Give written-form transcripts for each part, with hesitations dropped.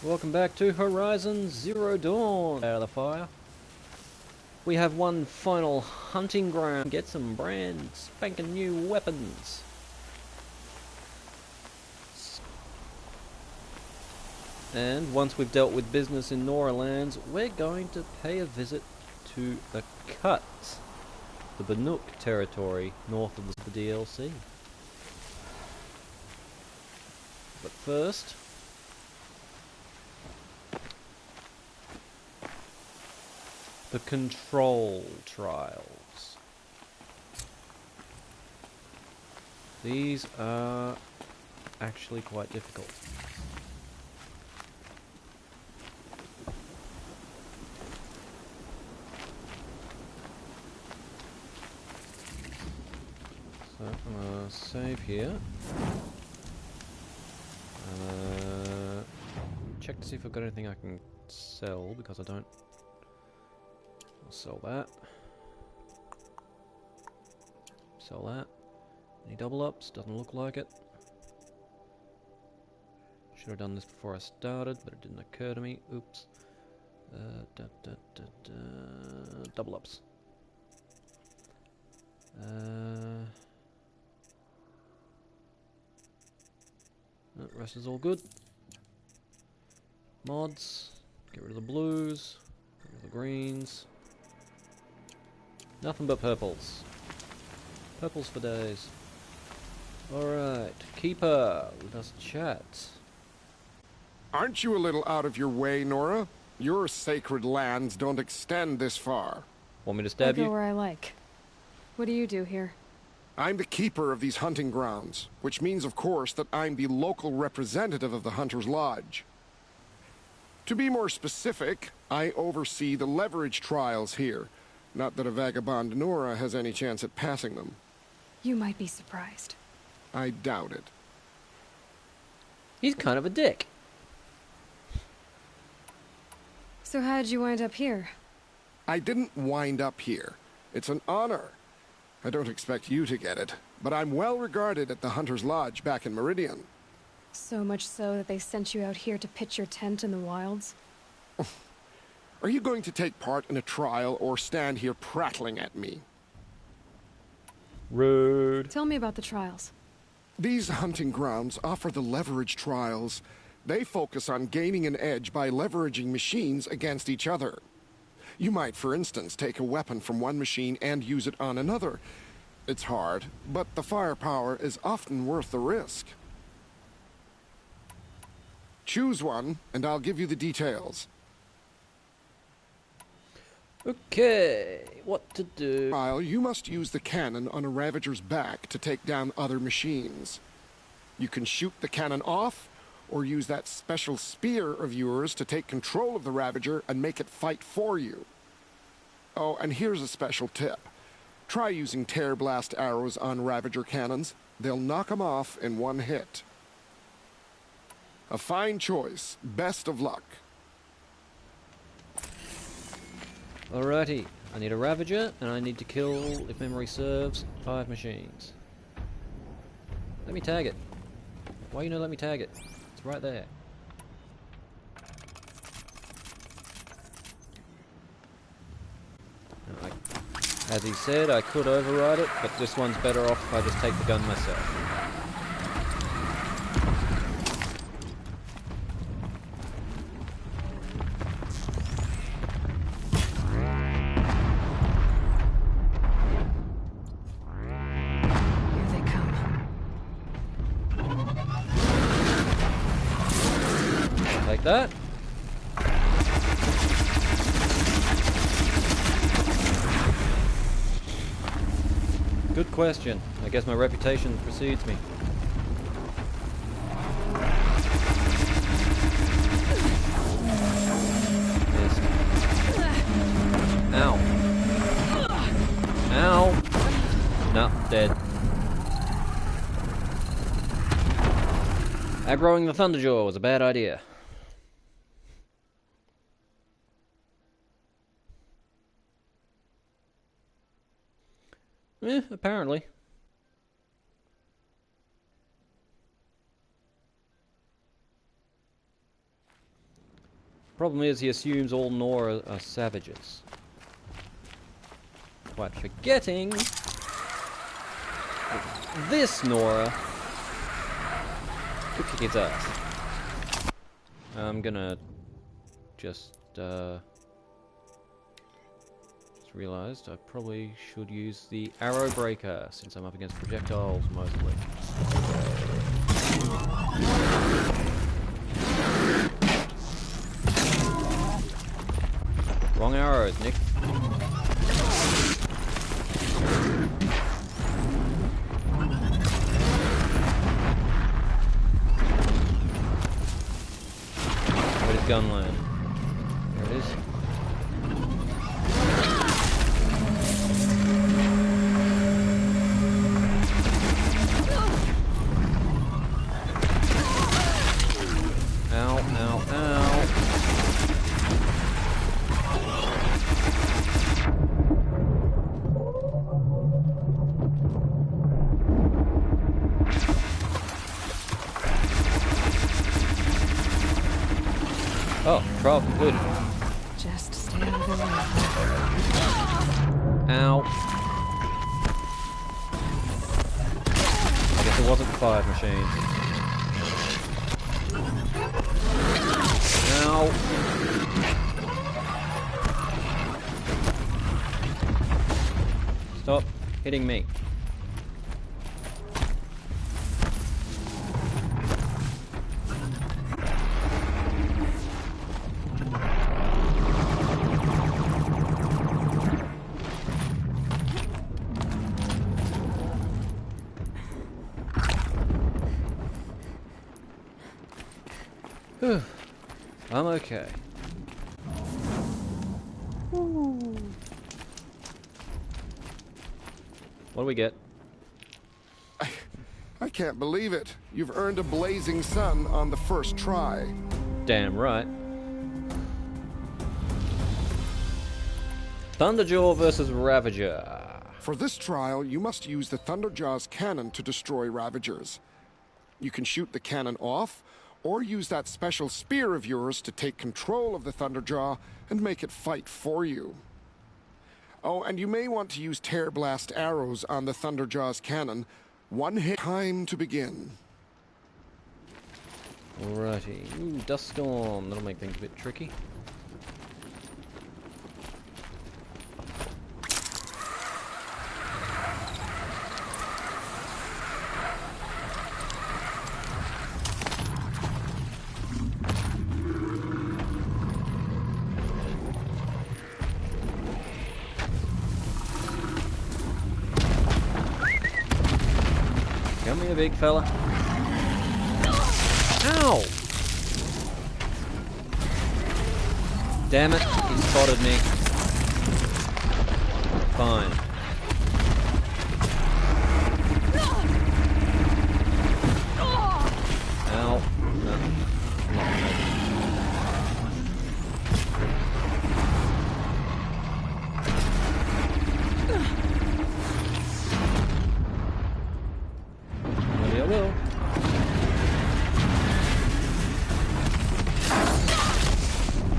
Welcome back to Horizon Zero Dawn. Out of the fire. We have one final hunting ground. Get some brand spanking new weapons. And once we've dealt with business in Nora Lands, we're going to pay a visit to the Cut, the Bannock territory north of the DLC. But first, the control trials. These are actually quite difficult. So I'm gonna save here. Check to see if I've got anything I can sell, because I don't. I'll sell that. Sell that. Any double ups? Doesn't look like it. Should have done this before I started, but it didn't occur to me. Oops. Double ups. The rest is all good. Mods. Get rid of the blues. Get rid of the greens. Nothing but purples. Purples for days. Alright. Keeper. Let us chat. Aren't you a little out of your way, Nora? Your sacred lands don't extend this far. Want me to stab you? I go where I like. What do you do here? I'm the keeper of these hunting grounds, which means, of course, that I'm the local representative of the Hunter's Lodge. To be more specific, I oversee the leverage trials here. Not that a vagabond Nora has any chance at passing them. You might be surprised. I doubt it. He's kind of a dick. So how'd you wind up here? I didn't wind up here. It's an honor. I don't expect you to get it, but I'm well regarded at the Hunter's Lodge back in Meridian. So much so that they sent you out here to pitch your tent in the wilds? Are you going to take part in a trial or stand here prattling at me? Rude. Tell me about the trials. These hunting grounds offer the leverage trials. They focus on gaining an edge by leveraging machines against each other. You might, for instance, take a weapon from one machine and use it on another. It's hard, but the firepower is often worth the risk. Choose one, and I'll give you the details. Okay, what to do? While you must use the cannon on a Ravager's back to take down other machines. You can shoot the cannon off, or use that special spear of yours to take control of the Ravager and make it fight for you. Oh, and here's a special tip. Try using tear blast arrows on Ravager cannons. They'll knock them off in one hit. A fine choice. Best of luck. Alrighty, I need a Ravager, and I need to kill, if memory serves, 5 machines. Let me tag it. Why you not let me tag it? It's right there. As he said, I could override it, but this one's better off if I just take the gun myself. Here they come. Like that. Good question. I guess my reputation precedes me. Yes. Ow. Ow. No, dead. Aggroing the Thunderjaw was a bad idea. Apparently. Problem is, he assumes all Nora are savages. Quite forgetting that this Nora could kick its ass. I'm gonna just realised I probably should use the arrow breaker since I'm up against projectiles mostly. Wrong arrows, Nick. Where did gun land? There it is. Ow, ow, ow. Oh, trial concluded. Just stay out of the way. Ow. I guess it wasn't 5 machines. Ow. Stop hitting me. I'm okay. What do we get? I can't believe it. You've earned a blazing sun on the first try. Damn right. Thunderjaw versus Ravager. For this trial, you must use the Thunderjaw's cannon to destroy Ravagers. You can shoot the cannon off, or use that special spear of yours to take control of the Thunderjaw and make it fight for you. Oh, and you may want to use tear blast arrows on the Thunderjaw's cannon. One hit. Time to begin. Alrighty. Ooh, dust storm. That'll make things a bit tricky. Come here, big fella. Ow! Damn it, he spotted me. Fine. Ow. No. Not maybe I will.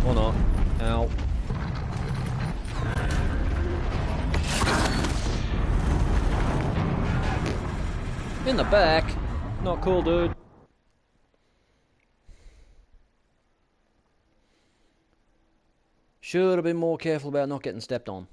Or not. Ow. In the back? Not cool, dude. Should have been more careful about not getting stepped on.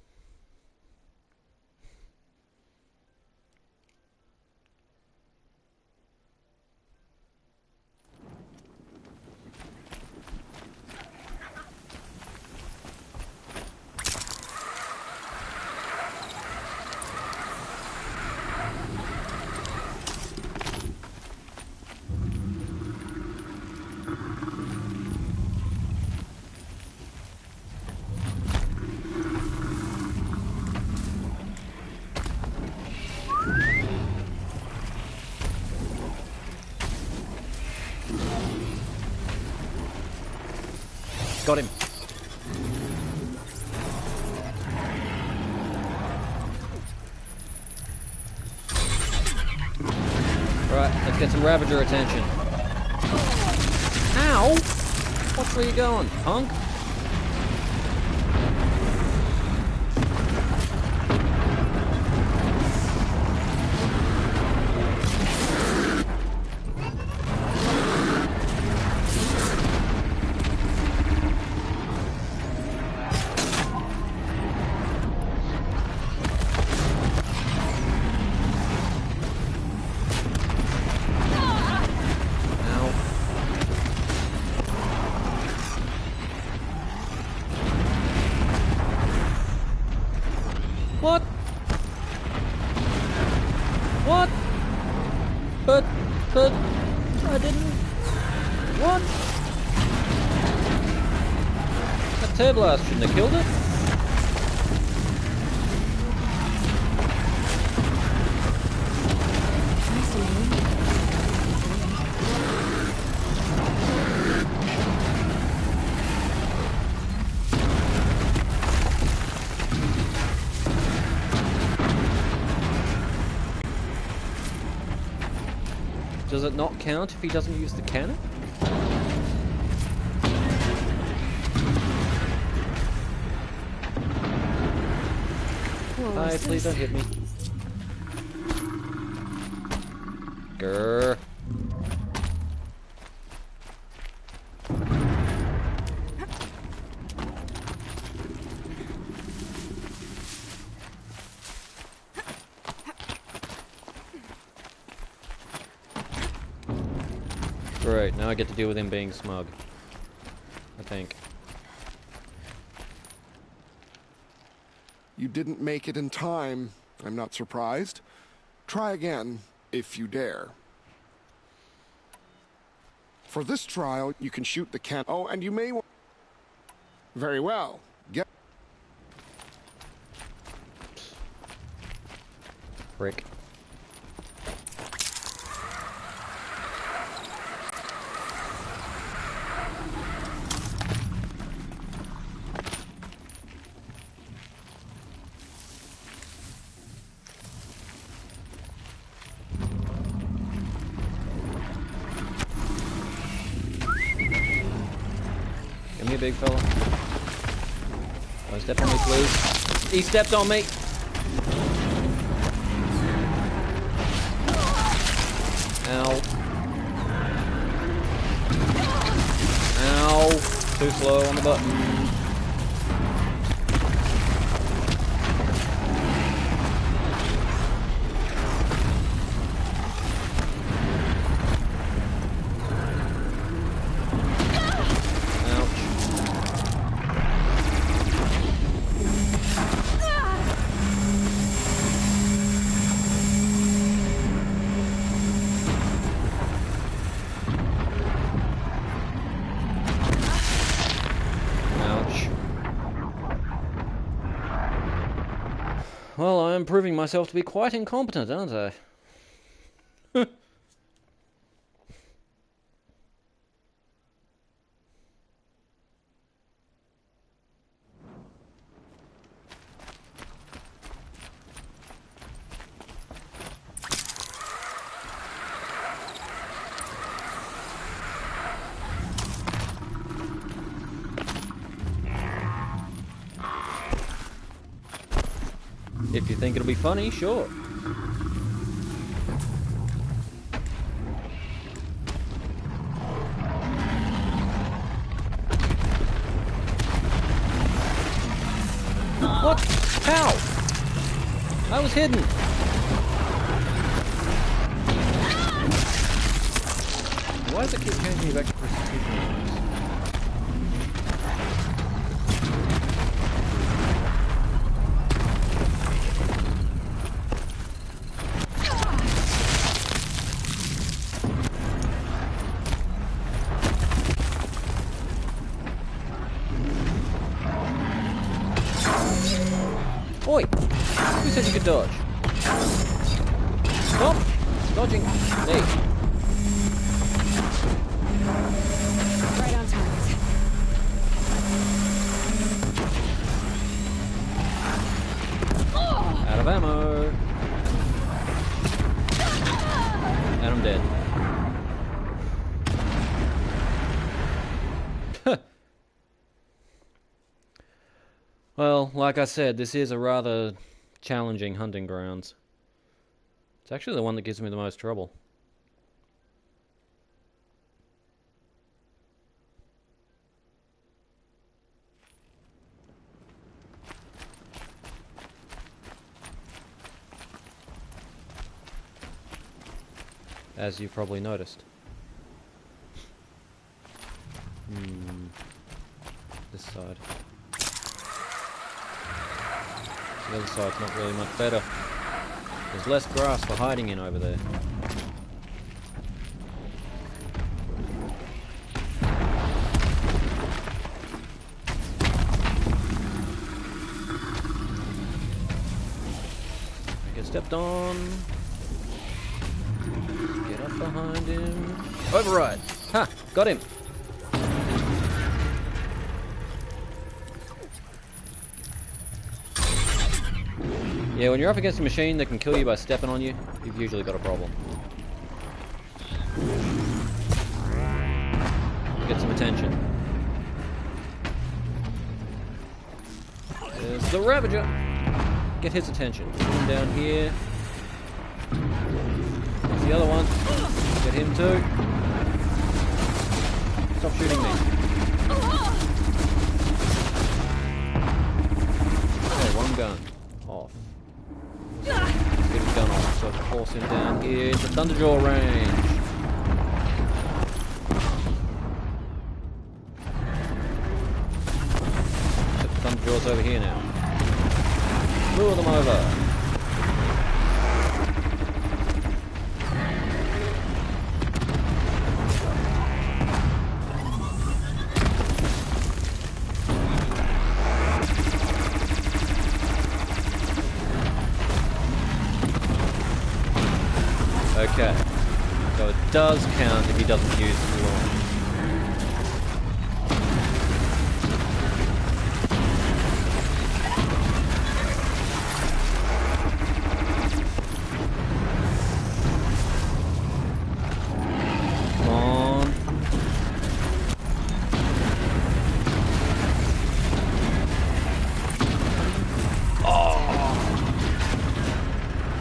Got him. Right, let's get some Ravager attention. Ow! Watch where you're going, punk. What? What? But, I didn't... What? That tear blast shouldn't have killed it. Does it not count if he doesn't use the cannon? Hi, please don't hit me. Grrr. Great, now I get to deal with him being smug. I think. You didn't make it in time. I'm not surprised. Try again, if you dare. For this trial, you can shoot the can. Oh, and you may... Very well. Get... Frick. Give me a big fella. Don't step on me, please. He stepped on me! Ow. Ow. Too slow on the button. Well, I am proving myself to be quite incompetent, aren't I? If you think it'll be funny, sure. What? How? I was hidden. Why does it keep changing me back to prostitution? Oi! Who said you could dodge? Stop dodging me. Right on target. Out of ammo. And I'm dead. Well, like I said, this is a rather challenging hunting grounds. It's actually the one that gives me the most trouble. As you've probably noticed. This side. The other side's not really much better. There's less grass for hiding in over there. Get stepped on. Get up behind him. Override! Ha! Got him! Yeah, when you're up against a machine that can kill you by stepping on you, you've usually got a problem. Get some attention. There's the Ravager! Get his attention. Put him down here. There's the other one. Get him too. Stop shooting me. Okay, one gun. Off. Get his gun off so I can force him down here into Thunderjaw range. Except the Thunderjaw's over here now. Lure them over. Okay, so it does count if he doesn't use the launch. Come on. Oh!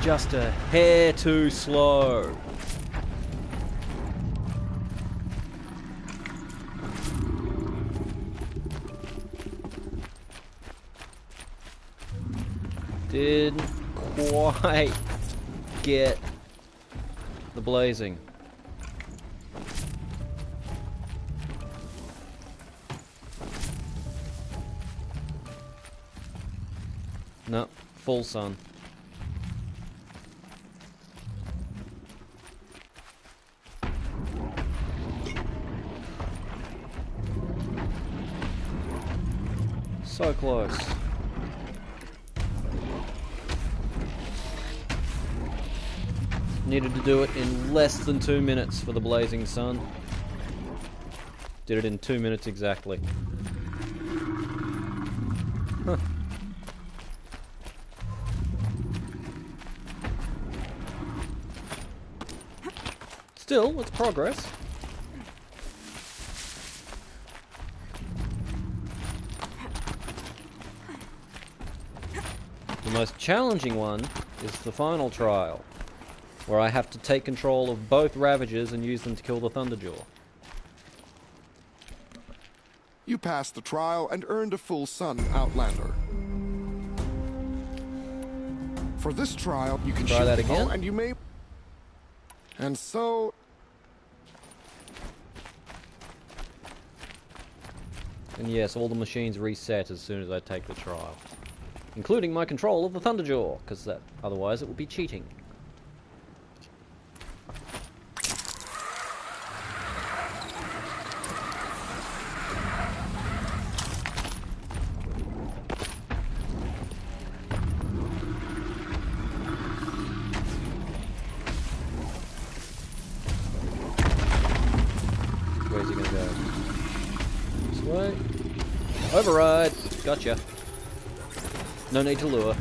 Just a hair too slow. Didn't quite get the blazing. No, full sun. So close. Needed to do it in less than 2 minutes for the blazing sun. Did it in 2 minutes exactly. Huh. Still, it's progress. The most challenging one is the final trial, where I have to take control of both Ravagers and use them to kill the Thunderjaw. You passed the trial and earned a full sun, Outlander. For this trial, you can Try shoot that again? and you may... And so... And yes, all the machines reset as soon as I take the trial. Including my control of the Thunderjaw, because that otherwise it would be cheating. Where's he gonna go? This way? Override! Gotcha. No need to lure.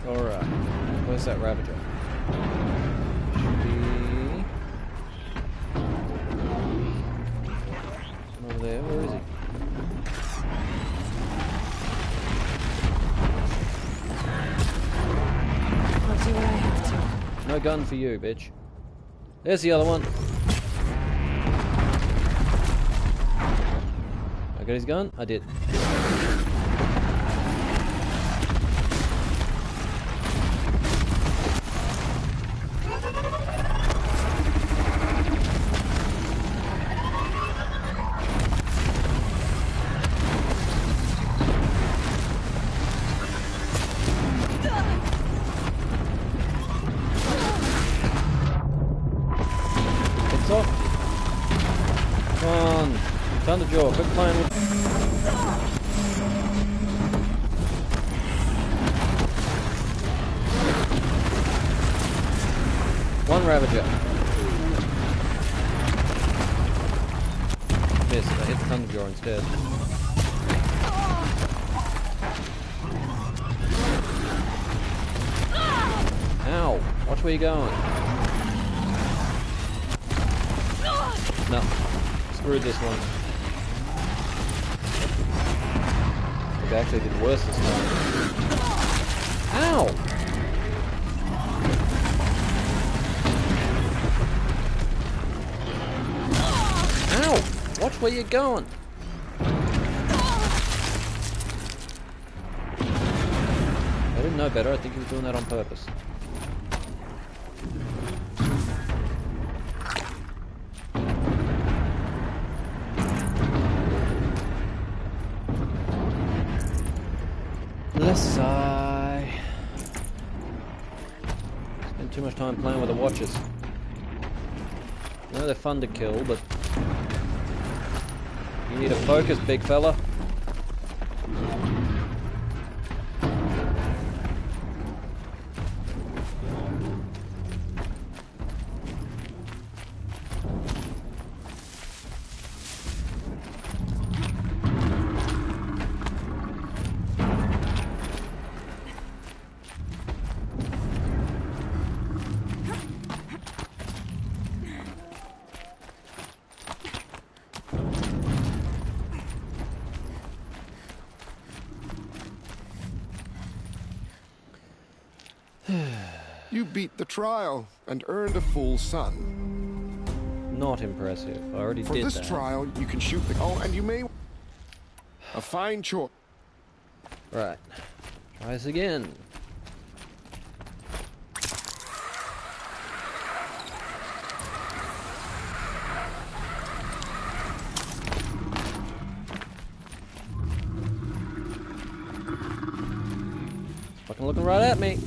Alright. Where's that Ravager? Should be over there. Where is he? I'll do what I have to. No gun for you, bitch. There's the other one. I got his gun? I did. It's off. Come on. Thunderjaw, quit playing with... One Ravager. Missed. I hit the Thunderjaw instead. Ow! Watch where you're going. No. Screwed this one. We actually did worse this time. Ow! Ow! Watch where you're going. I didn't know better. I think he was doing that on purpose. Less I spend too much time playing with the watches. I know they're fun to kill, but you need to focus, big fella. You beat the trial and earned a full sun. Not impressive. I already For did this that. trial, you can shoot the... Oh, and you may... A fine choice. Right. Try this again. Fucking looking right at me.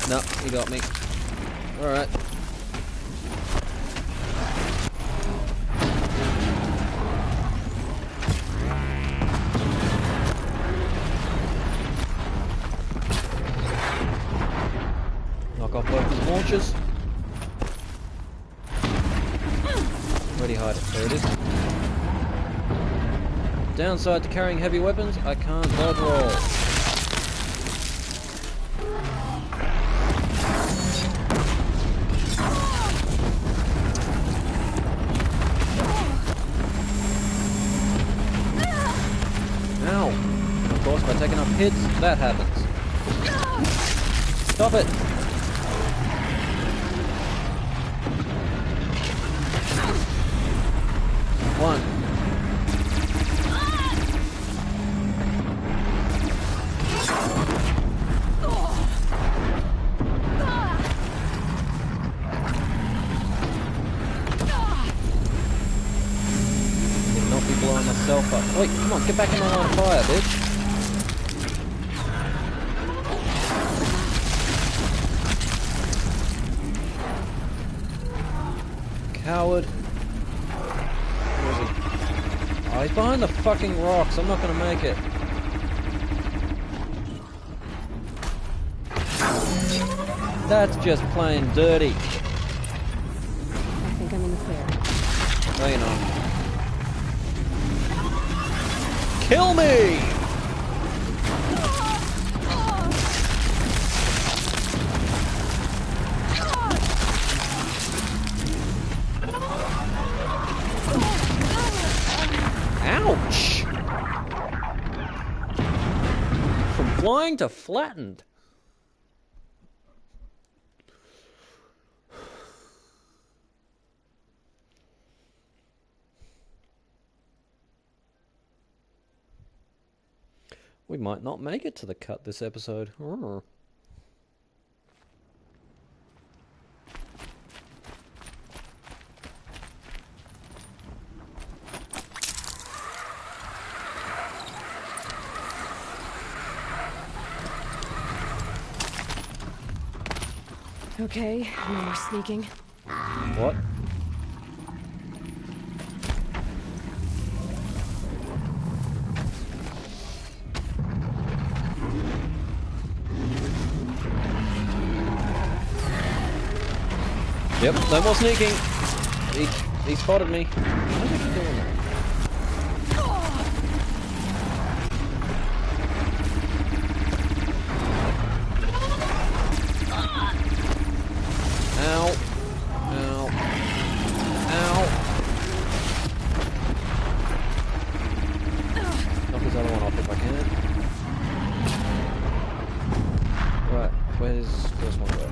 No, he got me. Alright. Knock off both his launchers. Where'd he hide it? There it is. Downside to carrying heavy weapons, I can't dodge roll. Of course, by taking enough hits, that happens. Stop it! One. Did not be blowing myself up. Wait, come on, get back in my line of fire, bitch. Coward. Where is he? Oh, he's behind the fucking rocks. I'm not gonna make it. That's just plain dirty. I think I'm in the clear. No, you're not. Kill me! Ouch! From flying to flattened. We might not make it to the cut this episode. Urgh. Okay, no more sneaking. What? Yep, no more sneaking. He spotted me. Why did he keep doing that? Ow. Ow. Ow. Knock his other one off if I can. Right, where's this one go?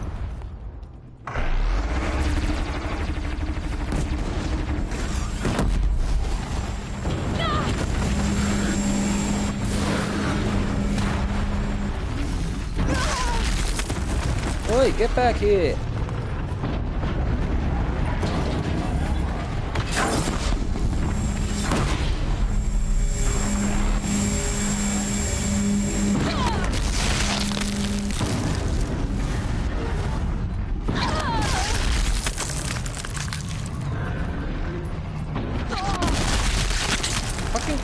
Oi, get back here! Fucking...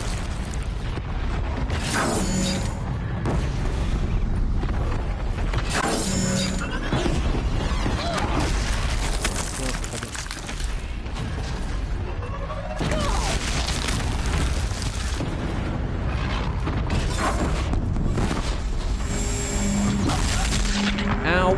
Ow!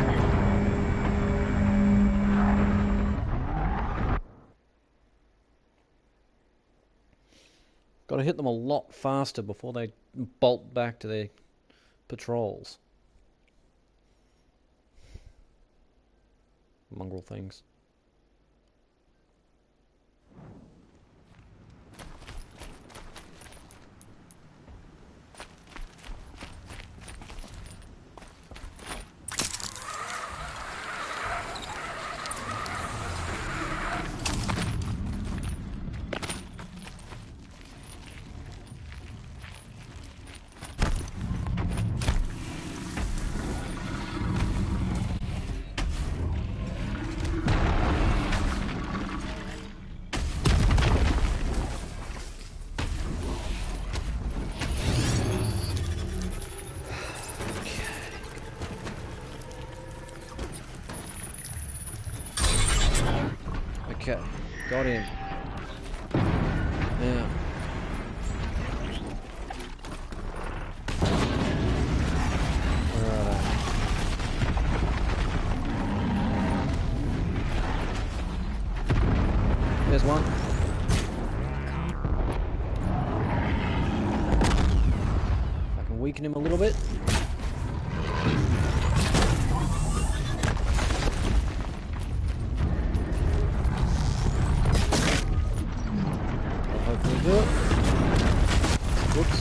Gotta hit them a lot faster before they bolt back to their patrols. Mongrel things. Okay, got him. Now. Where are they? There's one. I can weaken him a little bit. Hopefully do it. Whoops.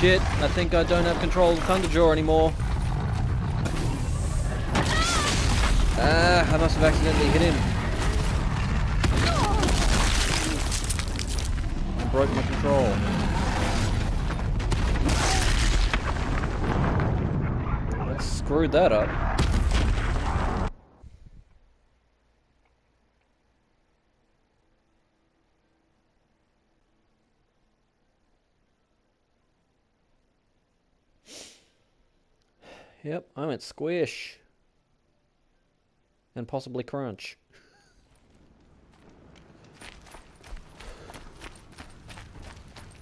Shit, I think I don't have control of the Thunderjaw anymore. Ah, I must have accidentally hit him. I broke my control. I screwed that up. Yep, I went squish. And possibly crunch.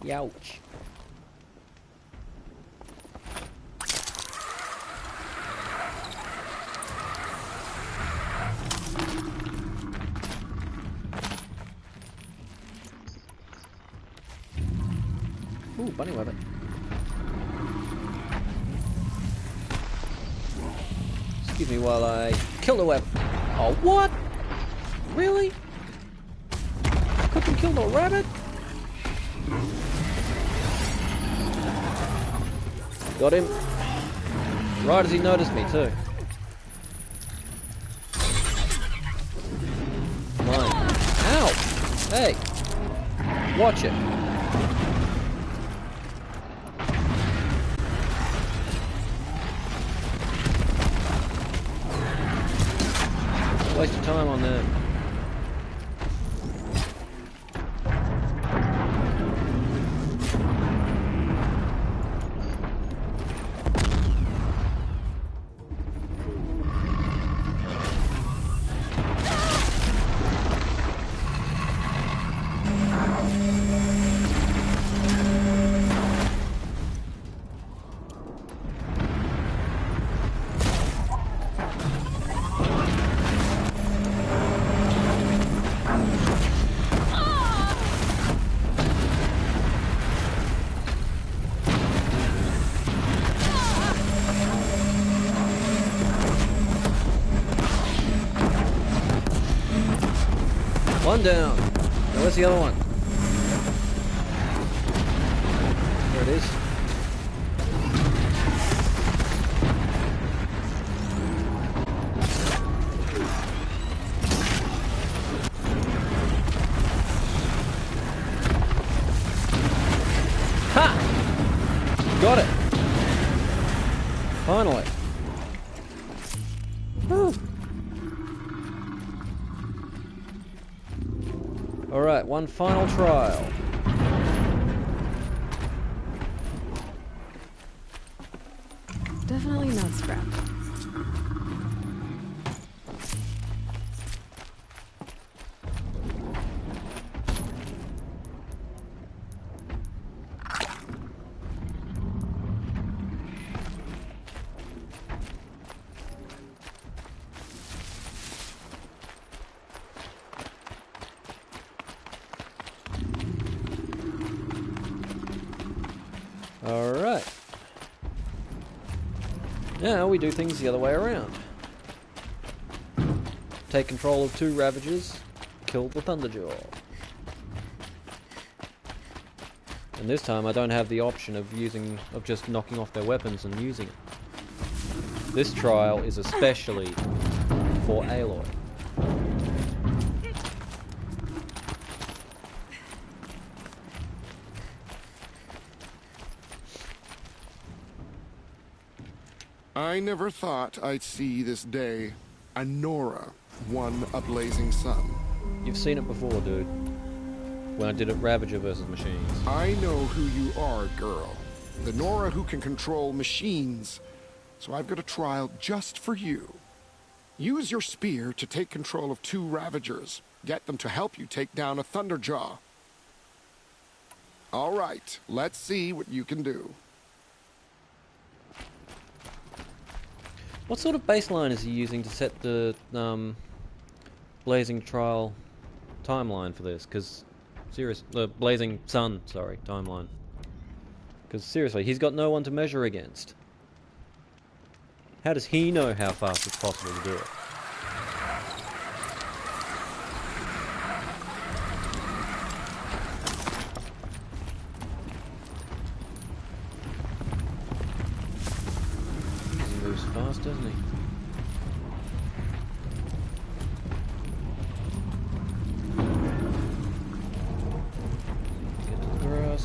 Youch. Ooh, bunny rabbit. Excuse me while I kill the web. Oh, what? Really? Couldn't kill the rabbit? Got him. Right as he noticed me, too. Mine. Ow! Hey! Watch it. Waste of time on them. One down. Now where's the other one? There it is. Ha! Got it. Finally. Whew. Alright, one final trial. Definitely not scrap. Alright. Now we do things the other way around. Take control of 2 Ravagers, kill the Thunderjaw. And this time I don't have the option of just knocking off their weapons and using it. This trial is especially for Aloy. I never thought I'd see this day. A Nora won a blazing sun. You've seen it before, dude. When I did it Ravager versus Machines. I know who you are, girl. The Nora who can control machines. So I've got a trial just for you. Use your spear to take control of 2 Ravagers. Get them to help you take down a Thunderjaw. All right, let's see what you can do. What sort of baseline is he using to set the Blazing Trial timeline for this? Because, Blazing Sun, sorry, timeline. Because, seriously, he's got no one to measure against. How does he know how fast it's possible to do it? He moves fast, doesn't he?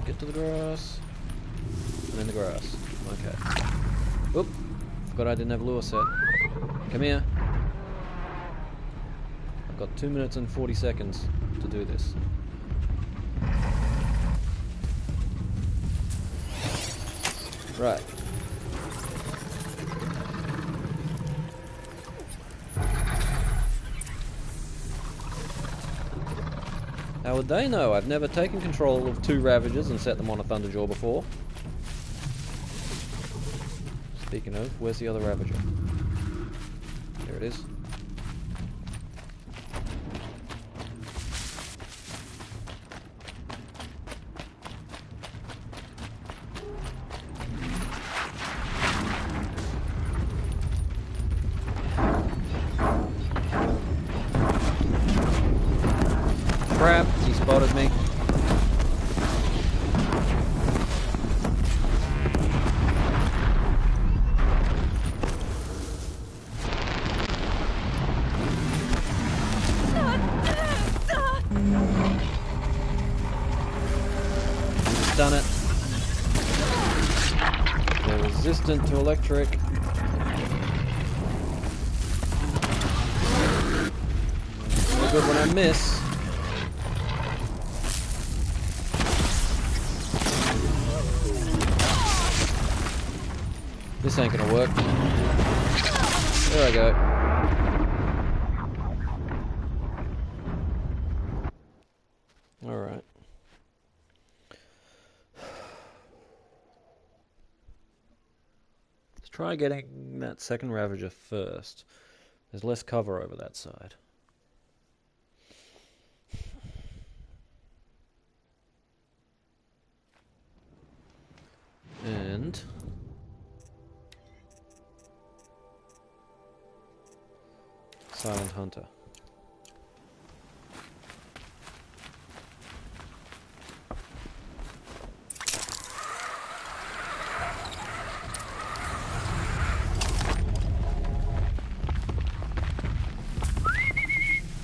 Get to the grass. And then the grass. Okay. Oop. Forgot I didn't have lure set. Come here. I've got 2 minutes and 40 seconds to do this. Right. How would they know? I've never taken control of 2 Ravagers and set them on a Thunderjaw before. Speaking of, where's the other Ravager? There it is. Crap, he spotted me. Done it. They're resistant to electric. No good when I miss. This ain't gonna work. There I go. Alright. Let's try getting that second Ravager first. There's less cover over that side. And Silent Hunter.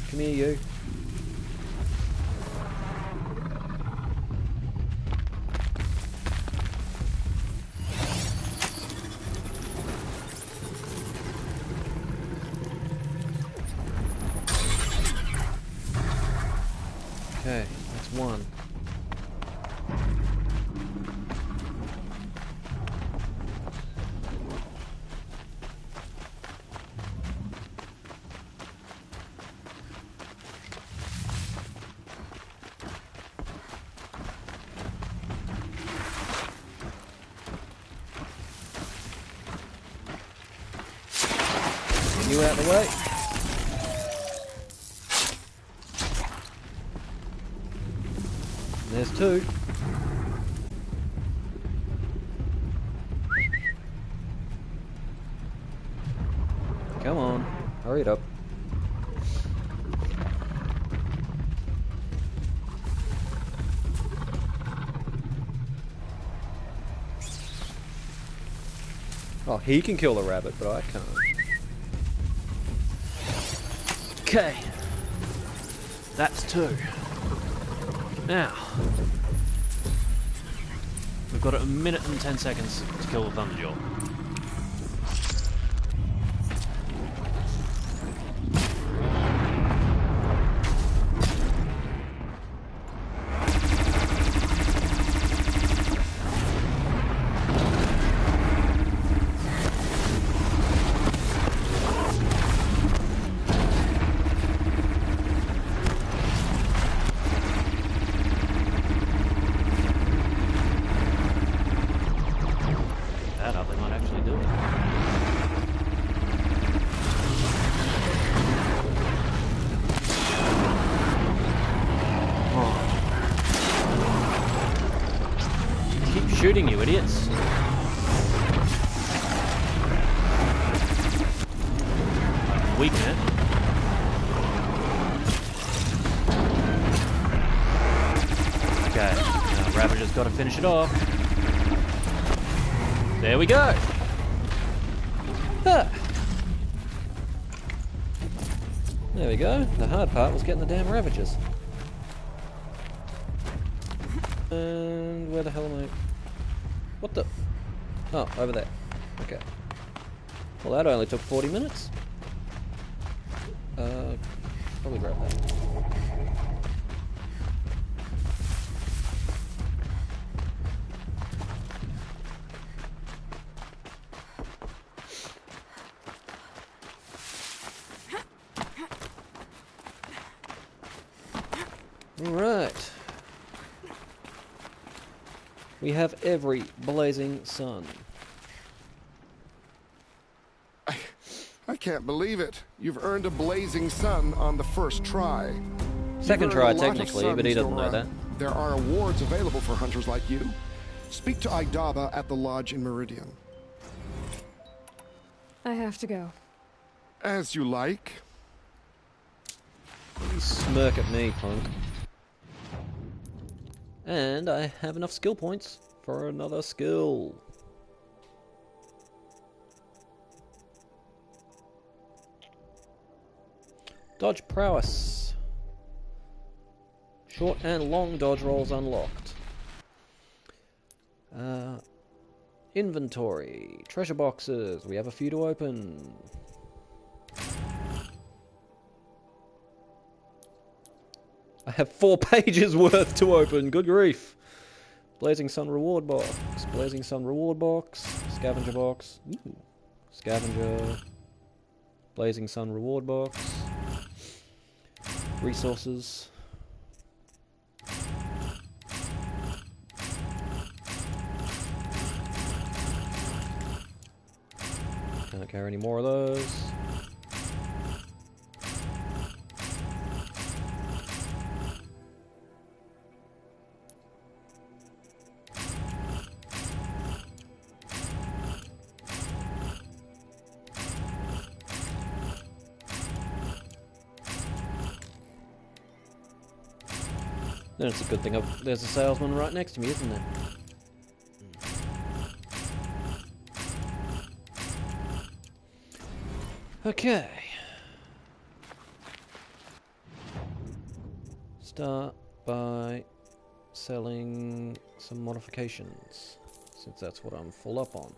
Come here, you. Okay, that's one. Get you out of the way. There's 2. Come on, hurry it up. Oh, he can kill the rabbit, but I can't. Okay. That's 2. Now, we've got 1 minute and 10 seconds to kill the Thunderjaw. Shooting, you idiots. Weaken it. Okay, now Ravager's got to finish it off. There we go. Ah. There we go. The hard part was getting the damn Ravagers. And where the hell am I? What the? Oh, over there. Okay. Well, that only took 40 minutes. Probably grab that. Alright. We have every blazing sun. I can't believe it. You've earned a blazing sun on the first try. Second You've try, earned a lot of technically, but he suns, doesn't know Nora. that. There are awards available for hunters like you. Speak to Idaba at the lodge in Meridian. I have to go. As you like. You smirk at me, punk. And I have enough skill points for another skill. Dodge prowess. Short and long dodge rolls unlocked. Inventory. Treasure boxes. We have a few to open. I have 4 pages worth to open. Good grief. Blazing Sun reward box. Blazing Sun reward box. Scavenger box. Ooh. Scavenger. Blazing Sun reward box. Resources. Can't carry any more of those. Then it's a good thing there's a salesman right next to me, isn't there? Okay. Start by selling some modifications, since that's what I'm full up on.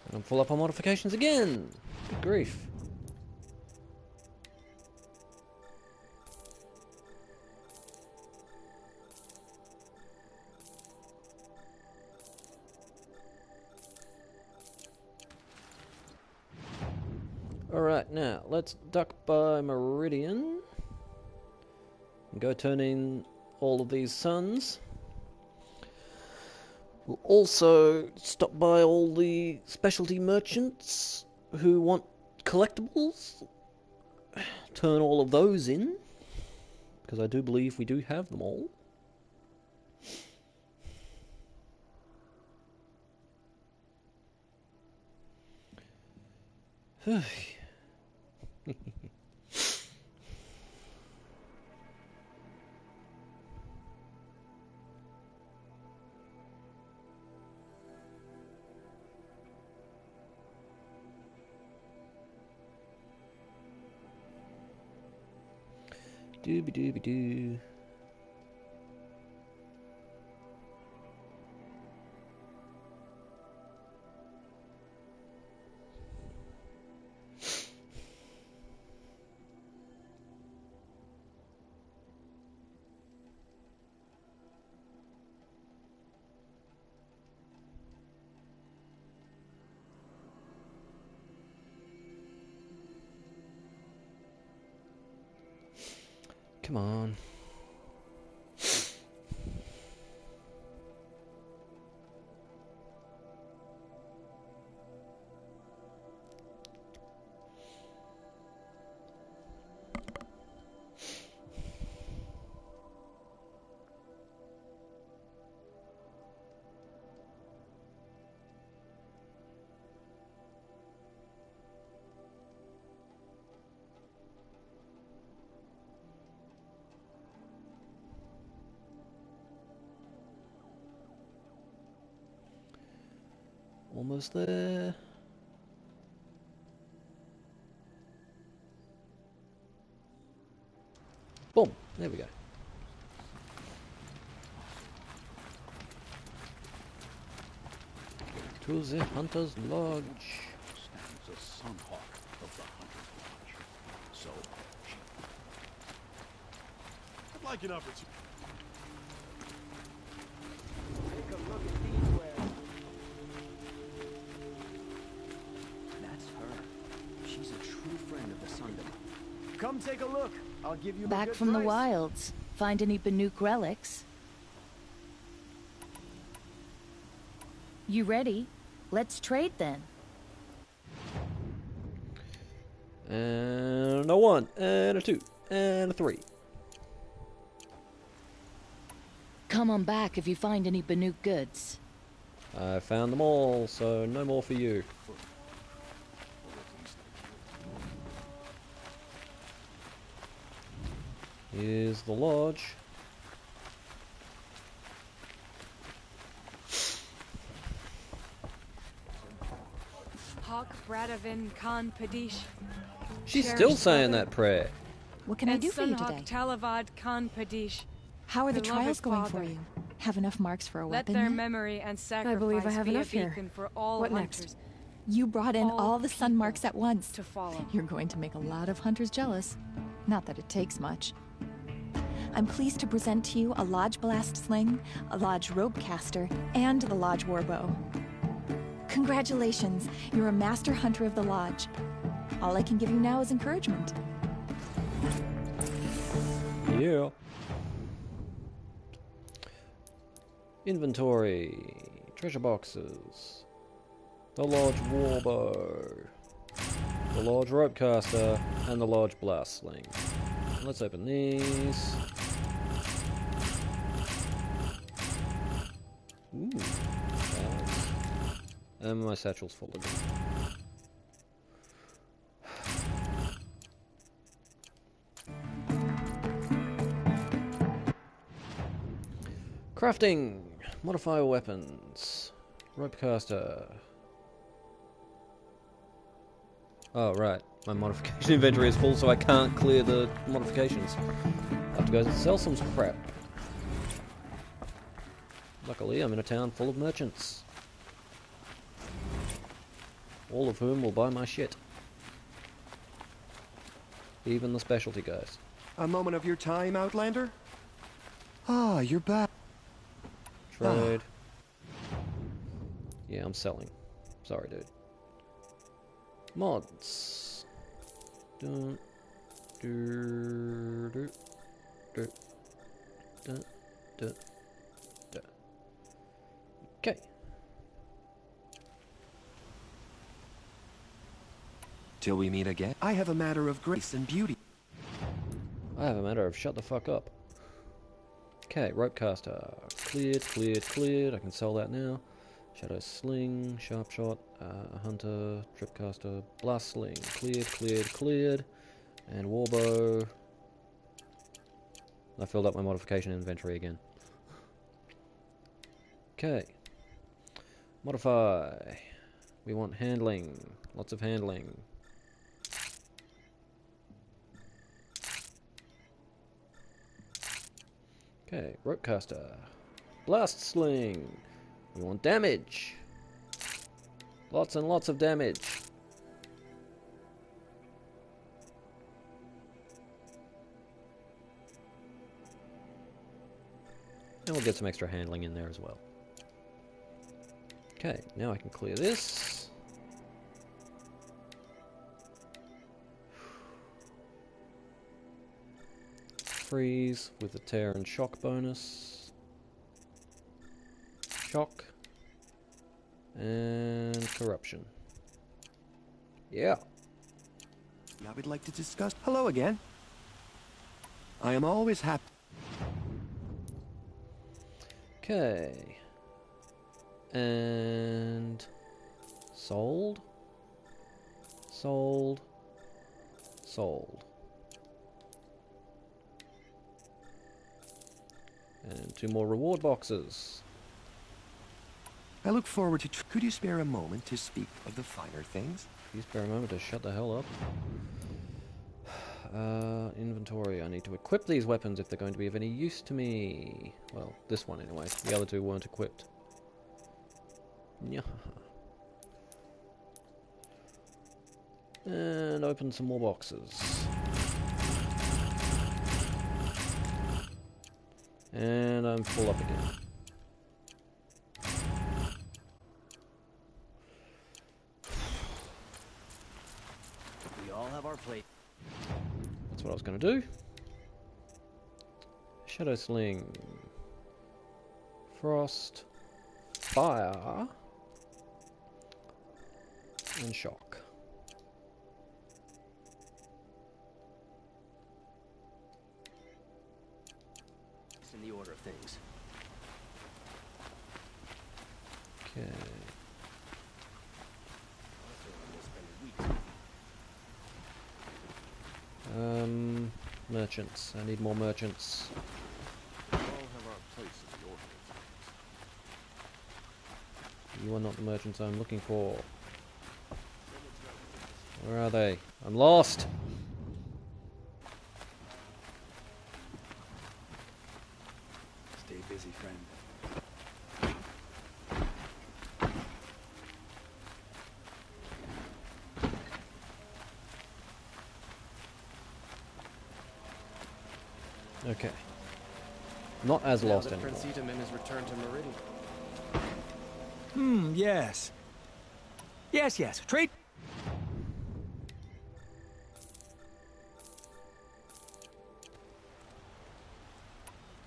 And I'm full up on modifications again! Good grief. Alright, now, let's duck by Meridian. And go turn in all of these suns. We'll also stop by all the specialty merchants who want collectibles. Turn all of those in, because I do believe we do have them all. Dooby dooby doo. Come on. Almost there. Boom! There we go. To the Hunter's Lodge. Stands a sunhawk of the Hunter's Lodge. So, I'd like an opportunity. Take a look at these wares. That's her. She's a true friend of the Sundom. Come take a look. I'll give you a Back good from the price. wilds. Find any Banuk relics? You ready? Let's trade then. And a 1, and a 2, and a 3. Come on back if you find any Banuk goods. I found them all, so no more for you. Here's the lodge. Hawk Bradavin Khan Padish. She's Cherished still saying brother. that prayer. What can I do for you Sunhawk today? Talavad Khan Padish. How are the beloved trials going for father. you? Have enough marks for a Let weapon their yet? memory and sacrifice believe I have be enough a here. beacon for all What hunters next? You brought in all the sun people marks at once. to follow. You're going to make a lot of hunters jealous. Not that it takes much. I'm pleased to present to you a Lodge Blast Sling, a Lodge Rope Caster, and the Lodge Warbow. Congratulations, you're a master hunter of the Lodge. All I can give you now is encouragement. Yeah. Inventory. Treasure boxes. The Lodge Warbow. The Lodge Ropecaster. And the Lodge Blast Sling. Let's open these. Ooh. And my satchel's full of them. Crafting! Modify weapons. Ropecaster. Oh, right. My modification inventory is full, so I can't clear the modifications. I have to go sell some crap. Luckily, I'm in a town full of merchants. All of whom will buy my shit. Even the specialty guys. A moment of your time, Outlander? Ah, you're back. Trade. Yeah, I'm selling. Sorry, dude. Mods. Dun, do, do, do, dun, dun, dun. Okay. Till we meet again. I have a matter of grace and beauty. I have a matter of shut the fuck up. Okay, ropecaster. Cleared, cleared, cleared. I can sell that now. Shadow sling, sharp shot, hunter, tripcaster, blast sling. Cleared, cleared, cleared. And warbow. I filled up my modification inventory again. Okay. Modify. We want handling. Lots of handling. Okay, ropecaster. Blast sling. We want damage. Lots and lots of damage. And we'll get some extra handling in there as well. Okay, now I can clear this. Freeze with the tear and shock bonus. Shock. And corruption. Yeah. I would like to discuss. Hello again. I am always happy. Okay. And sold. Sold. Sold. And 2 more reward boxes. I look forward to... Could you spare a moment to speak of the finer things? You spare a moment to shut the hell up. Inventory. I need to equip these weapons if they're going to be of any use to me. Well, this one anyway. The other two weren't equipped. And open some more boxes. And I'm full up again. We all have our plate. That's what I was going to do. Shadow Sling. Frost. Fire. And Shock. It's in the order of things. Okay. Merchants. I need more merchants. We all have our place in the order of things. You are not the merchants I'm looking for. Where are they? I'm lost! Stay busy, friend. Okay. Not as Now lost that anymore. Prince Itaman has returned to Meridian. Yes. Yes. Trade.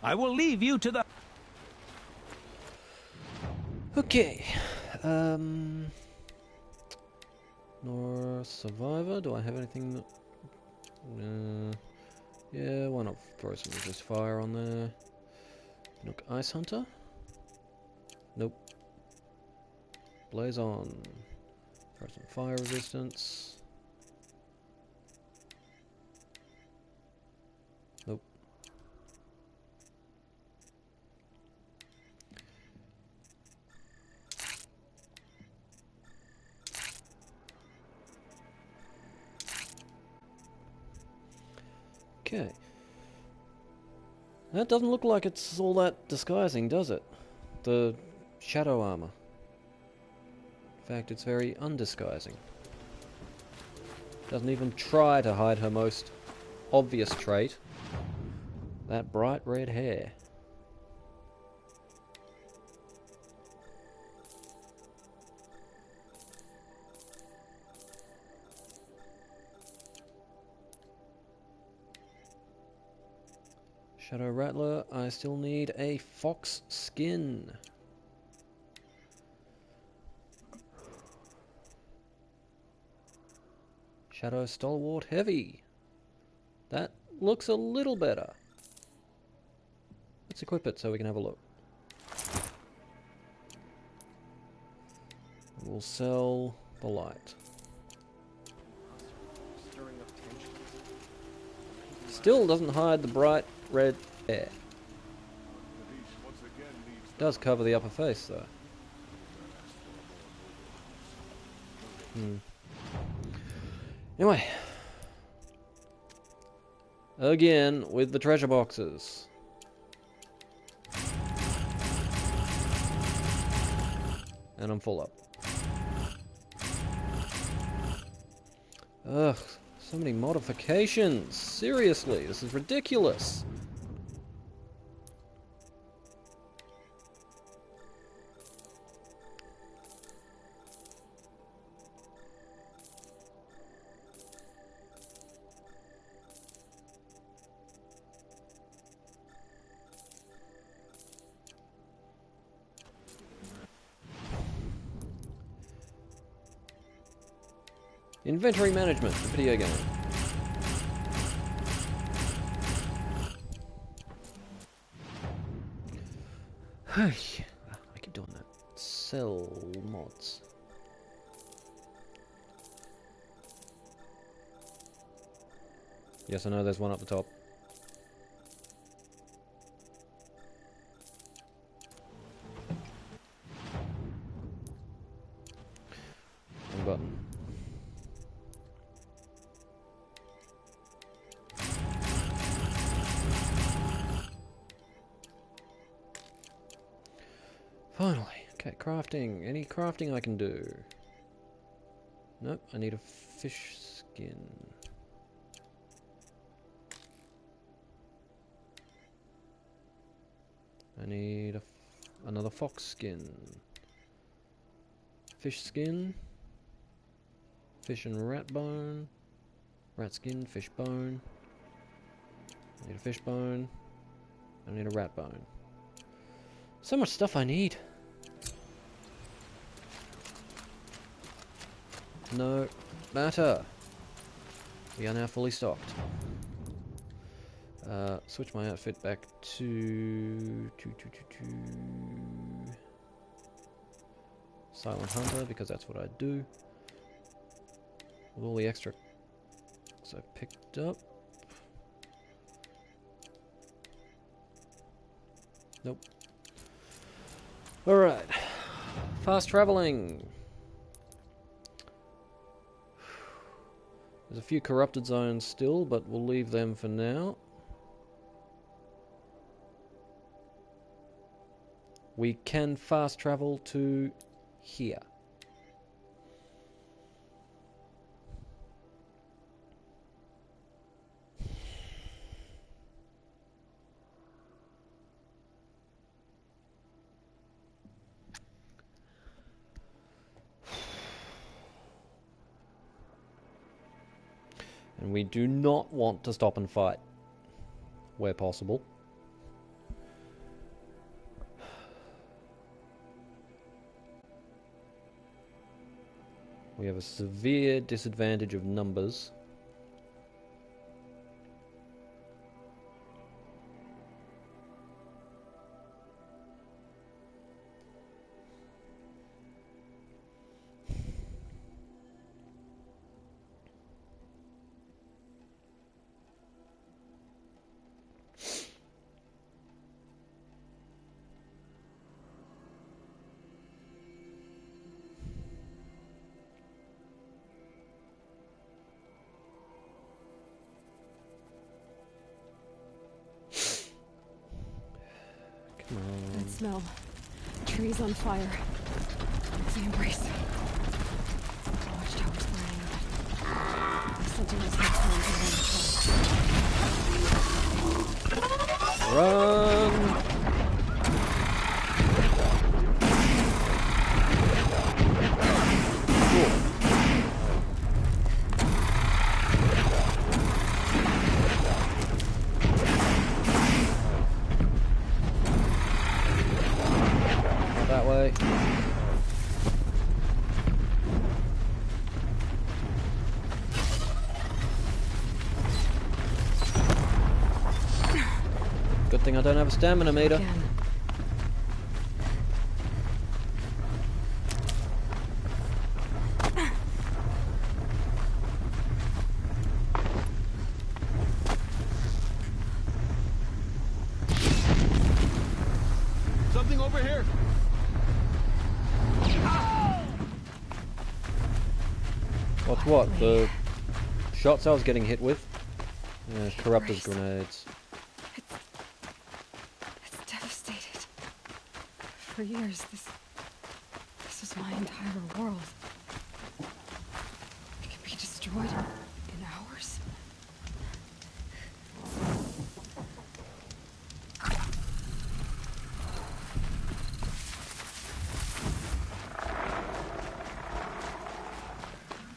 I will leave you to the... Okay. Nor Survivor. Do I have anything that... yeah, why not throw some resist fire on there? Nook Ice Hunter? Nope. Blaze on. Throw some fire resistance. Nope. Okay. That doesn't look like it's all that disguising, does it? The shadow armor. In fact, it's very undisguising. Doesn't even try to hide her most obvious trait. That bright red hair. Shadow Rattler, I still need a fox skin. Shadow Stalwart Heavy. That looks a little better. Let's equip it so we can have a look. We'll sell the light. Stirring up tensions. Still doesn't hide the bright red hair. Does cover the upper face though. Anyway. Again with the treasure boxes. And I'm full up. Ugh, so many modifications. Seriously, this is ridiculous. Inventory management, the video game. I keep doing that. Sell mods. Yes, I know there's one up the top. Finally. Okay, crafting. Any crafting I can do? Nope, I need a fish skin. I need another fox skin. Fish skin. Fish and rat bone. Rat skin, fish bone. I need a fish bone. I need a rat bone. So much stuff I need. No matter. We are now fully stocked. Switch my outfit back to Silent Hunter because that's what I do. With all the extra I picked up. Nope. Alright. Fast traveling. There's a few corrupted zones still, but we'll leave them for now. We can fast travel to here. And we do not want to stop and fight, where possible. We have a severe disadvantage of numbers. That smell. Trees on fire. It's the embrace. Watchtower's burning. The sentinels have time to Run! That way. Good thing I don't have a stamina meter. Again. Something over here. What's what? The shots I was getting hit with? Corruptor's Embrace. grenades. It's devastated. For years, this was my entire world. It can be destroyed in hours.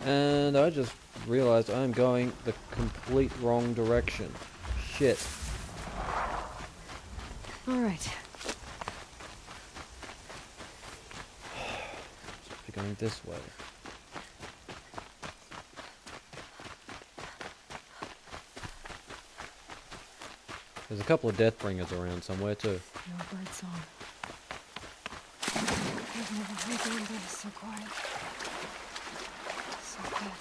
And I just realized I'm going the complete wrong direction. Shit. All right. Should be going this way. There's a couple of Deathbringers around somewhere too. No bird song. I've never heard the embrace so quiet. So good.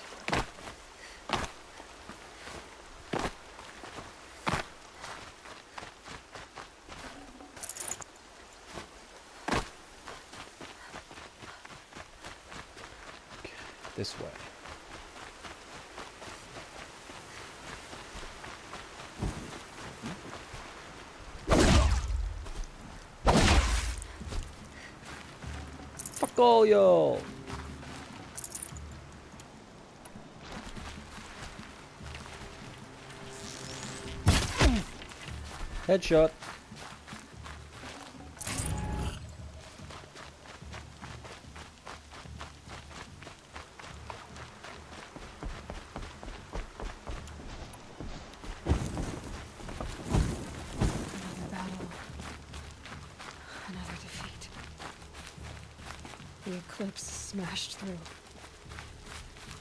This way. go, yo! Headshot. Another battle. Another defeat. The eclipse smashed through.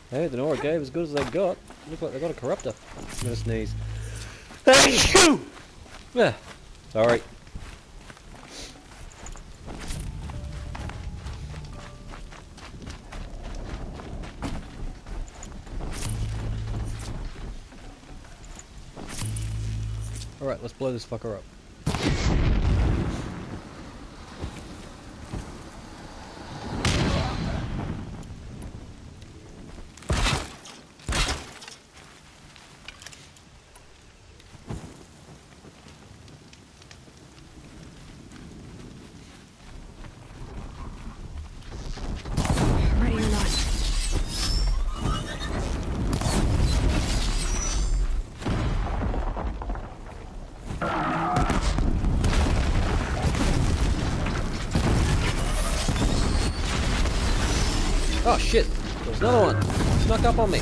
Hey, the Nora gave as good as they got. Look like they got a corruptor. I'm gonna sneeze. Achoo! Yeah. Sorry. Alright, let's blow this fucker up. Ready or not. Oh shit! There's another one! Snuck up on me!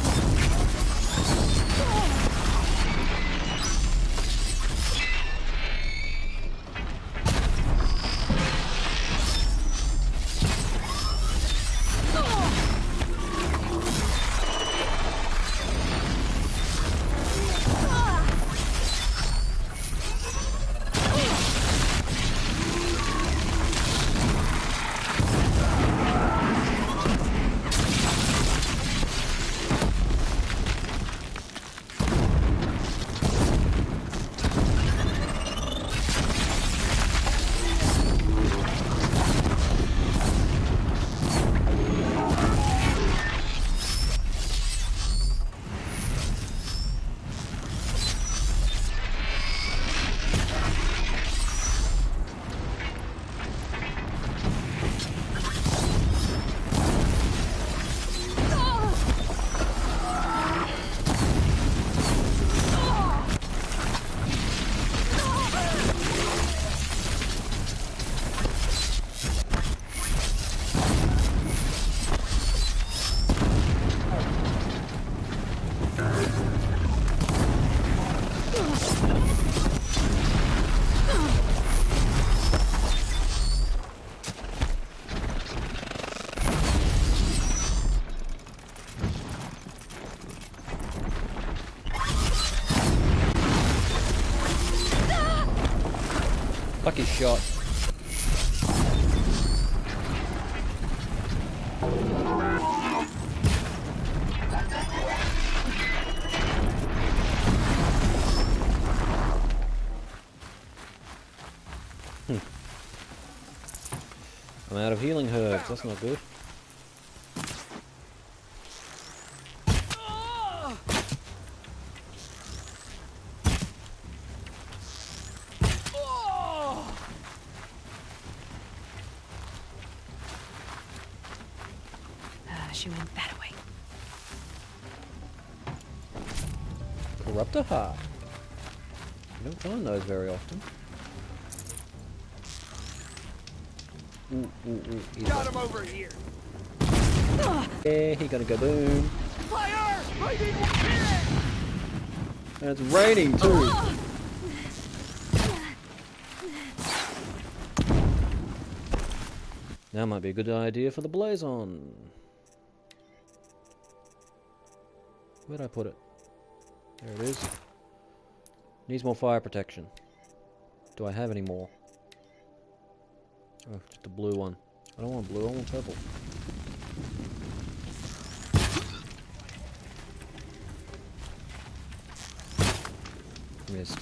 Lucky shot. I'm out of healing herbs, that's not good. She went that way. Corruptor heart. You don't find those very often. He's Got him over here. yeah, he gonna go boom. Fire! Lightning hit! And it's raining too. That might be a good idea for the blaze on. Where'd I put it? There it is. Needs more fire protection. Do I have any more? Oh, just a blue one. I don't want blue, I want purple. Missed.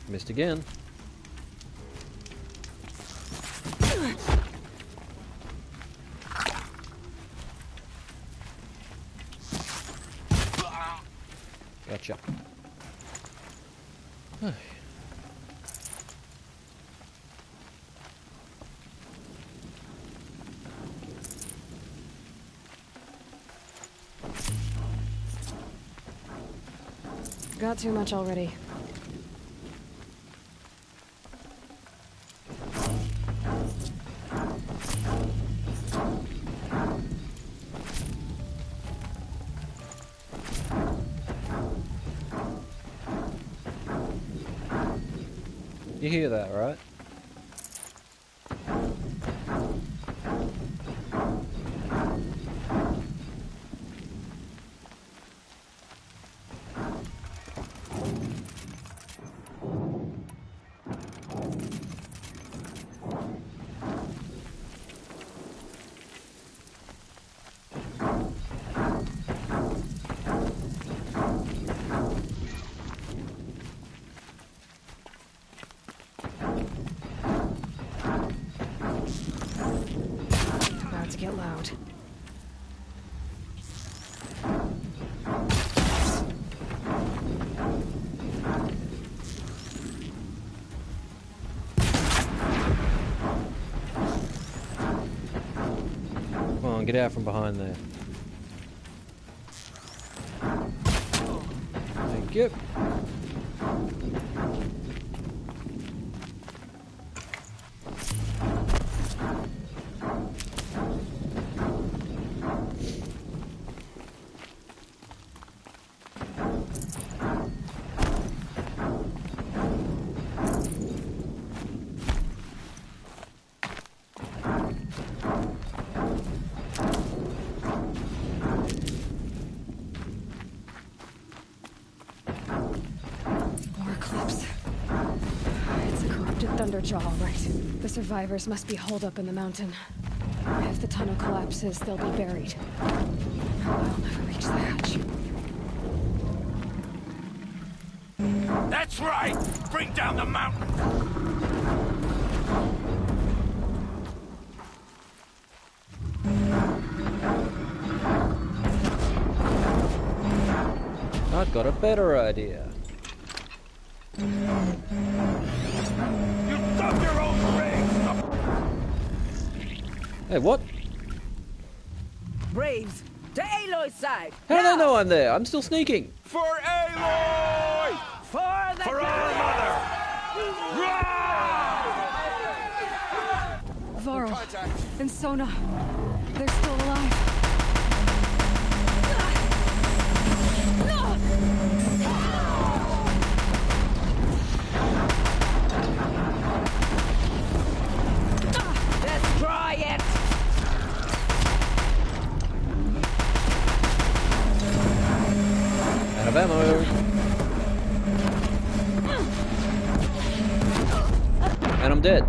Missed again. Gotcha. Got too much already. You hear that, right? About to get loud. Come on, get out from behind there. Thank you. More eclipse. It's a corrupted Thunderjaw, all right. The survivors must be holed up in the mountain. If the tunnel collapses, they'll be buried. I'll never reach the hatch. That's right! Bring down the mountain! I've got a better idea. You dug your own grave! Hey, what? Braves, to Aloy's side! How do they know I'm there? I'm still sneaking. For Aloy! For the For our mother! Varl and Sona, they're still alive. Destroy it! Out of ammo. And I'm dead.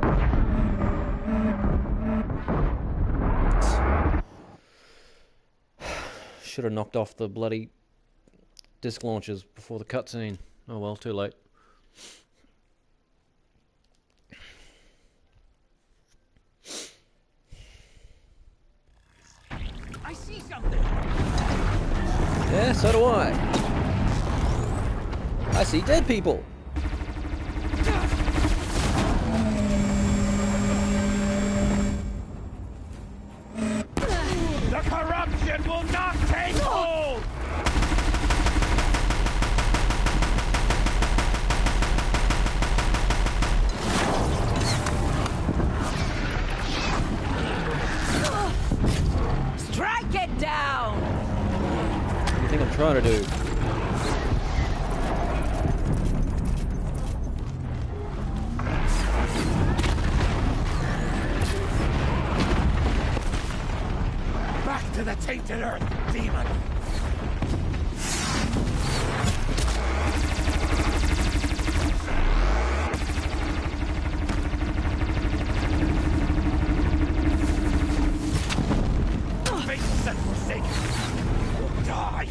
Should have knocked off the bloody disc launchers before the cutscene. Oh well, too late. I see something! Yeah, so do I. I see dead people. The corruption will not take hold! Strike it down! What do you think I'm trying to do? Back to the tainted earth, demon! Face and forsake! You'll die!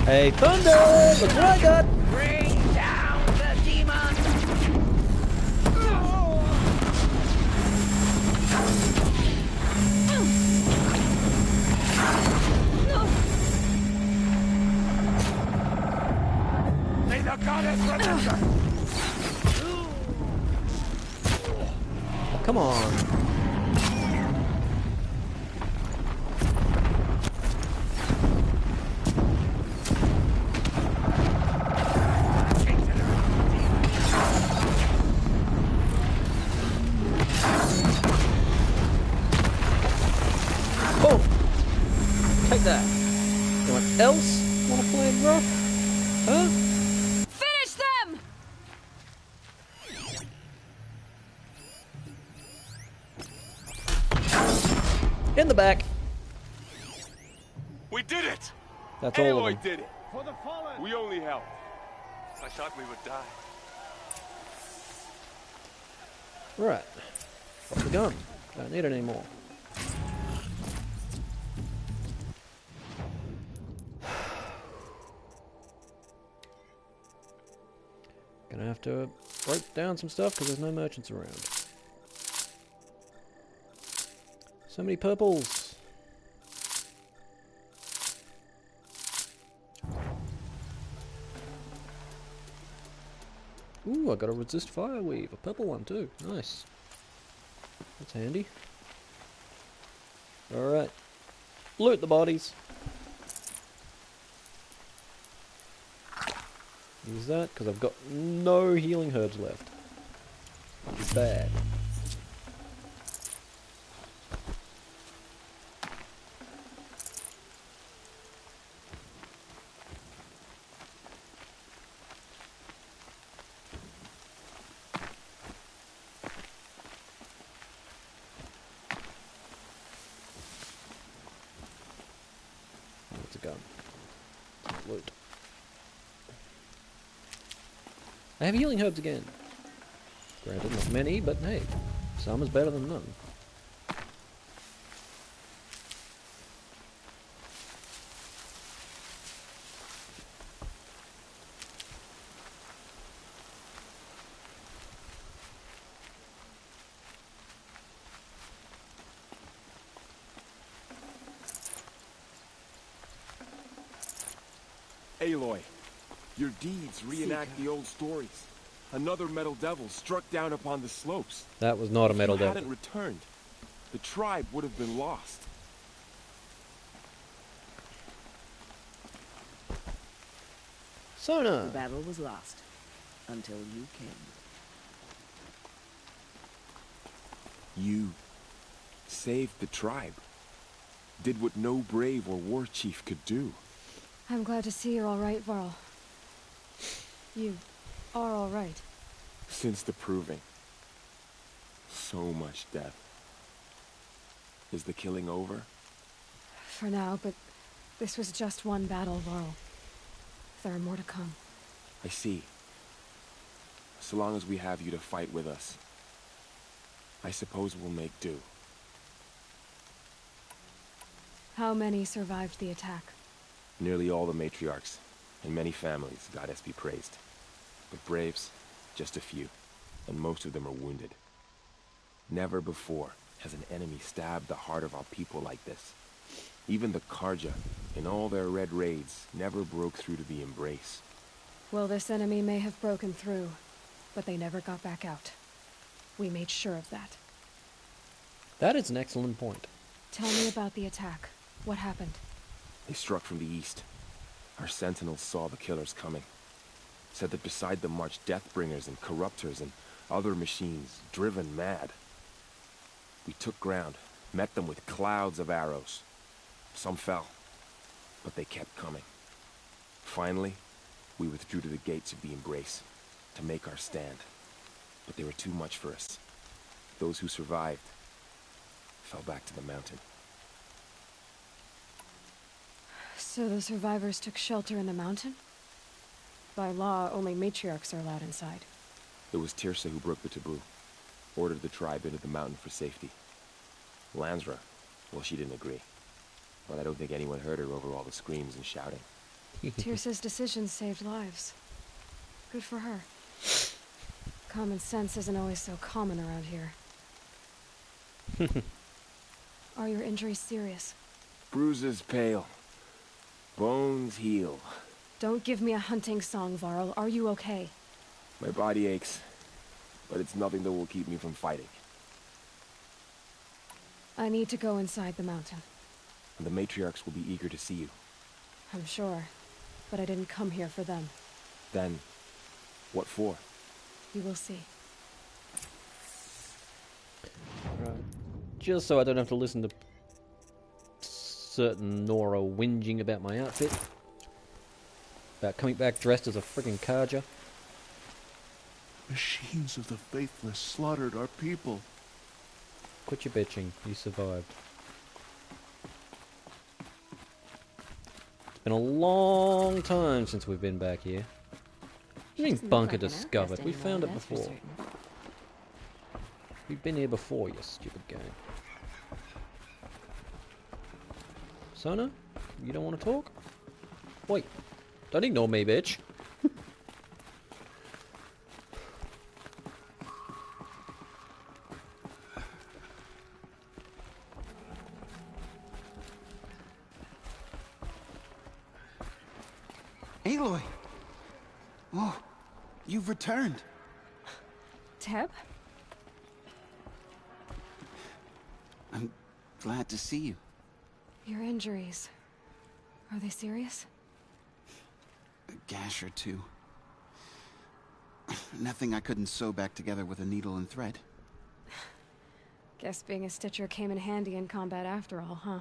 Hey, Thunder! Look what I got! Bring down the demon! The goddess remember! Come on. Boom! Take that. Anyone else want to play it rough? Huh? Finish them! In the back. We did it! That's all of Aloy them. did it! For the fallen! We only helped. I thought we would die. Right. Got the gun. Don't need it anymore. Gonna have to break down some stuff because there's no merchants around. So many purples. Ooh, I got a resist fire weave, a purple one too. Nice. That's handy. Alright. Loot the bodies. Use that, because I've got no healing herbs left. Which is bad. What's a gun? Loot. I have healing herbs again. Granted, not many, but hey, some is better than none. Aloy, your deeds reenact the old stories. Another metal devil struck down upon the slopes. That was not a metal If you devil. hadn't returned, the tribe would have been lost. Sona! The battle was lost until you came. You saved the tribe. Did what no brave or war chief could do. I'm glad to see you're all right, Varl. You are all right. Since the proving. So much death. Is the killing over? For now, but this was just one battle, Varl. There are more to come. I see. So long as we have you to fight with us, I suppose we'll make do. How many survived the attack? Nearly all the matriarchs, and many families, goddess be praised. But braves, just a few, and most of them are wounded. Never before has an enemy stabbed the heart of our people like this. Even the Karja, in all their red raids, never broke through to the embrace. Well, this enemy may have broken through, but they never got back out. We made sure of that. That is an excellent point. Tell me about the attack. What happened? They struck from the east. Our sentinels saw the killers coming. Said that beside them marched Deathbringers and Corruptors and other machines, driven mad. We took ground, met them with clouds of arrows. Some fell, but they kept coming. Finally, we withdrew to the gates of the Embrace to make our stand. But they were too much for us. Those who survived fell back to the mountain. So the survivors took shelter in the mountain? By law, only matriarchs are allowed inside. It was Tirsa who broke the taboo. Ordered the tribe into the mountain for safety. Lansra, well, she didn't agree. But I don't think anyone heard her over all the screams and shouting. Tirsa's decision saved lives. Good for her. Common sense isn't always so common around here. Are your injuries serious? Bruises pale. Bones heal. Don't give me a hunting song, Varl. Are you okay? My body aches, but it's nothing that will keep me from fighting. I need to go inside the mountain. And the matriarchs will be eager to see you. I'm sure, but I didn't come here for them. Then, what for? You will see. Right. Just so I don't have to listen to certain Nora whinging about my outfit. About coming back dressed as a friggin' Karja. Machines of the faithless slaughtered our people. Quit your bitching. You survived. It's been a long time since we've been back here. What do you mean bunker discovered? We found it before. We've been here before, you stupid game. Sona? You don't want to talk? Wait. Don't ignore me, bitch. Aloy! Oh, you've returned. Teb? I'm glad to see you. Your injuries. Are they serious? A gash or two. Nothing I couldn't sew back together with a needle and thread. Guess being a stitcher came in handy in combat after all, huh?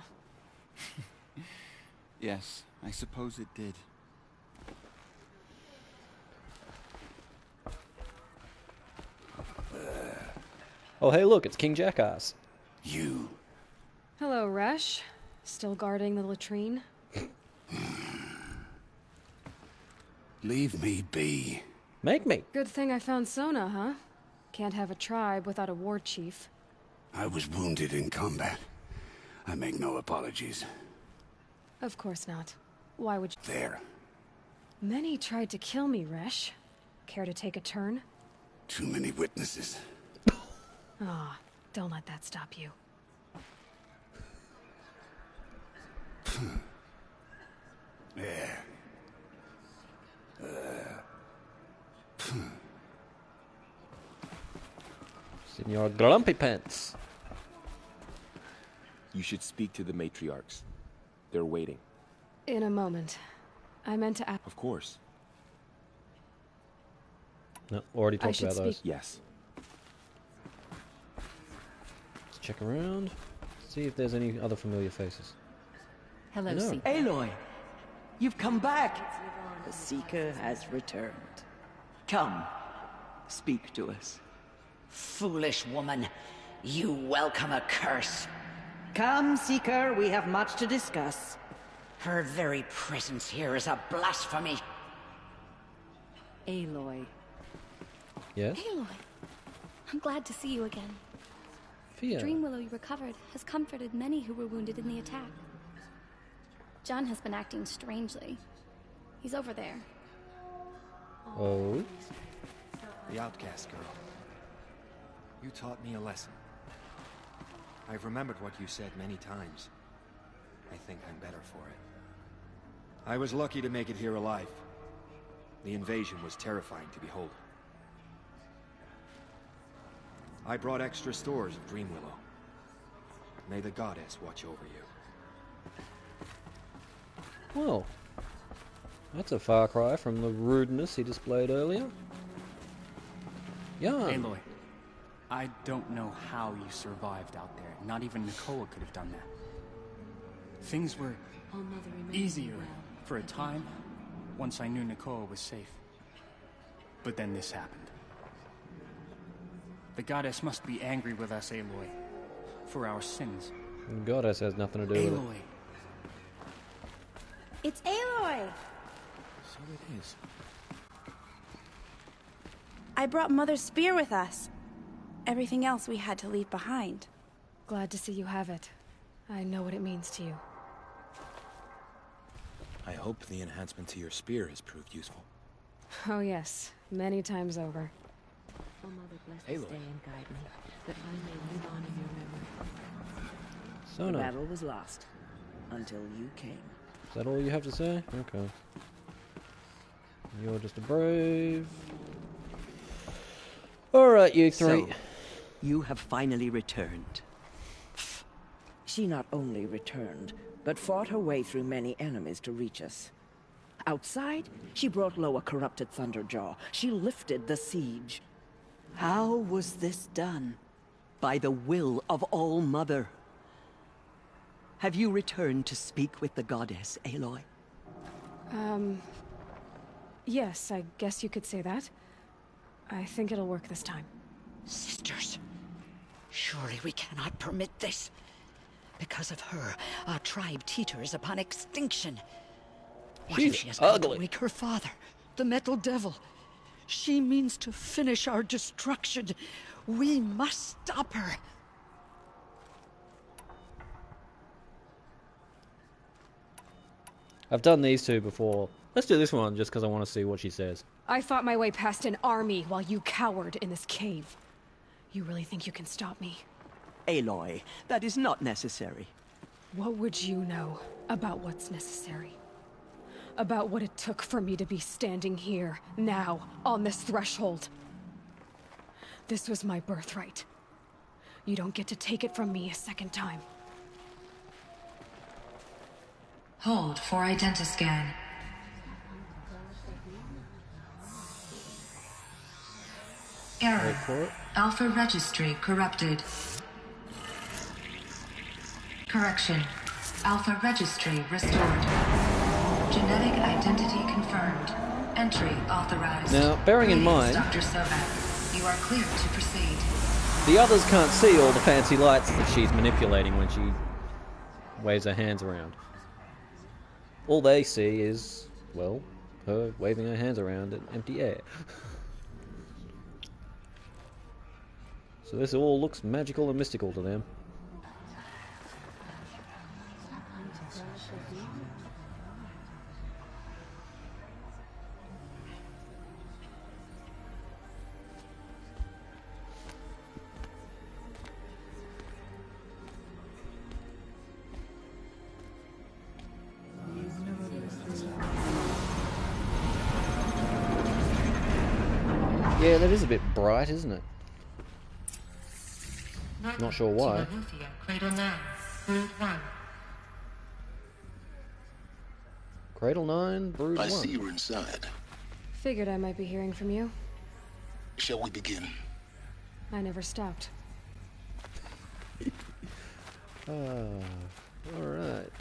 Yes, I suppose it did. Oh, hey, look, it's King Jackass. You. Hello, Resh. Still guarding the latrine? Leave me be. Make me. Good thing I found Sona, huh? Can't have a tribe without a war chief. I was wounded in combat. I make no apologies. Of course not. Why would you? There. Many tried to kill me, Resh. Care to take a turn? Too many witnesses. Ah, don't let that stop you. Yeah. Senor Grumpy Pants. You should speak to the matriarchs. They're waiting. In a moment. I meant to ask. Of course. No, already talked about those. Yes. Let's check around. See if there's any other familiar faces. Hello, No. Seeker. Aloy, you've come back. The Seeker has returned. Come, speak to us. Foolish woman, you welcome a curse. Come, Seeker, we have much to discuss. Her very presence here is a blasphemy. Aloy. Yes? Aloy, I'm glad to see you again. Fia. The dream willow you recovered has comforted many who were wounded in the attack. John has been acting strangely. He's over there. Oh? The outcast girl. You taught me a lesson. I've remembered what you said many times. I think I'm better for it. I was lucky to make it here alive. The invasion was terrifying to behold. I brought extra stores of Dream Willow. May the goddess watch over you. Well, that's a far cry from the rudeness he displayed earlier. Yeah. Aloy, I don't know how you survived out there. Not even Nakoa could have done that. Things were easier for a time once I knew Nakoa was safe. But then this happened. The goddess must be angry with us, Aloy, for our sins. The goddess has nothing to do with it. Aloy. It's Aloy! So it is. I brought Mother's spear with us. Everything else we had to leave behind. Glad to see you have it. I know what it means to you. I hope the enhancement to your spear has proved useful. Oh yes, many times over. Oh, Mother, bless this day and guide me, that I may live on in your memory. Sona. The battle was lost, until you came. Is that all you have to say? Okay. You're just a brave. Alright, you three. So, you have finally returned. She not only returned, but fought her way through many enemies to reach us. Outside, she brought low a corrupted Thunderjaw. She lifted the siege. How was this done? By the will of All-Mother. Have you returned to speak with the goddess, Aloy? Yes, I guess you could say that. I think it'll work this time. Sisters, surely we cannot permit this. Because of her, our tribe teeters upon extinction. What if she has come to wake her father, the Metal Devil? She means to finish our destruction. We must stop her. I've done these two before. Let's do this one just because I want to see what she says. I fought my way past an army while you cowered in this cave. You really think you can stop me? Aloy, that is not necessary. What would you know about what's necessary? About what it took for me to be standing here, now, on this threshold. This was my birthright. You don't get to take it from me a second time. Hold for identiscan. Error. Alpha registry corrupted. Correction. Alpha registry restored. Genetic identity confirmed. Entry authorized. Now, bearing in mind, Dr. Sobek, you are clear to proceed. The others can't see all the fancy lights that she's manipulating when she waves her hands around. All they see is, well, her waving her hands around in empty air. So this all looks magical and mystical to them. Yeah, that is a bit bright, isn't it? Not sure why. Cradle 9, Brood 1. Cradle 9, Brood 1. I see you're inside. Figured I might be hearing from you. Shall we begin? I never stopped. Alright.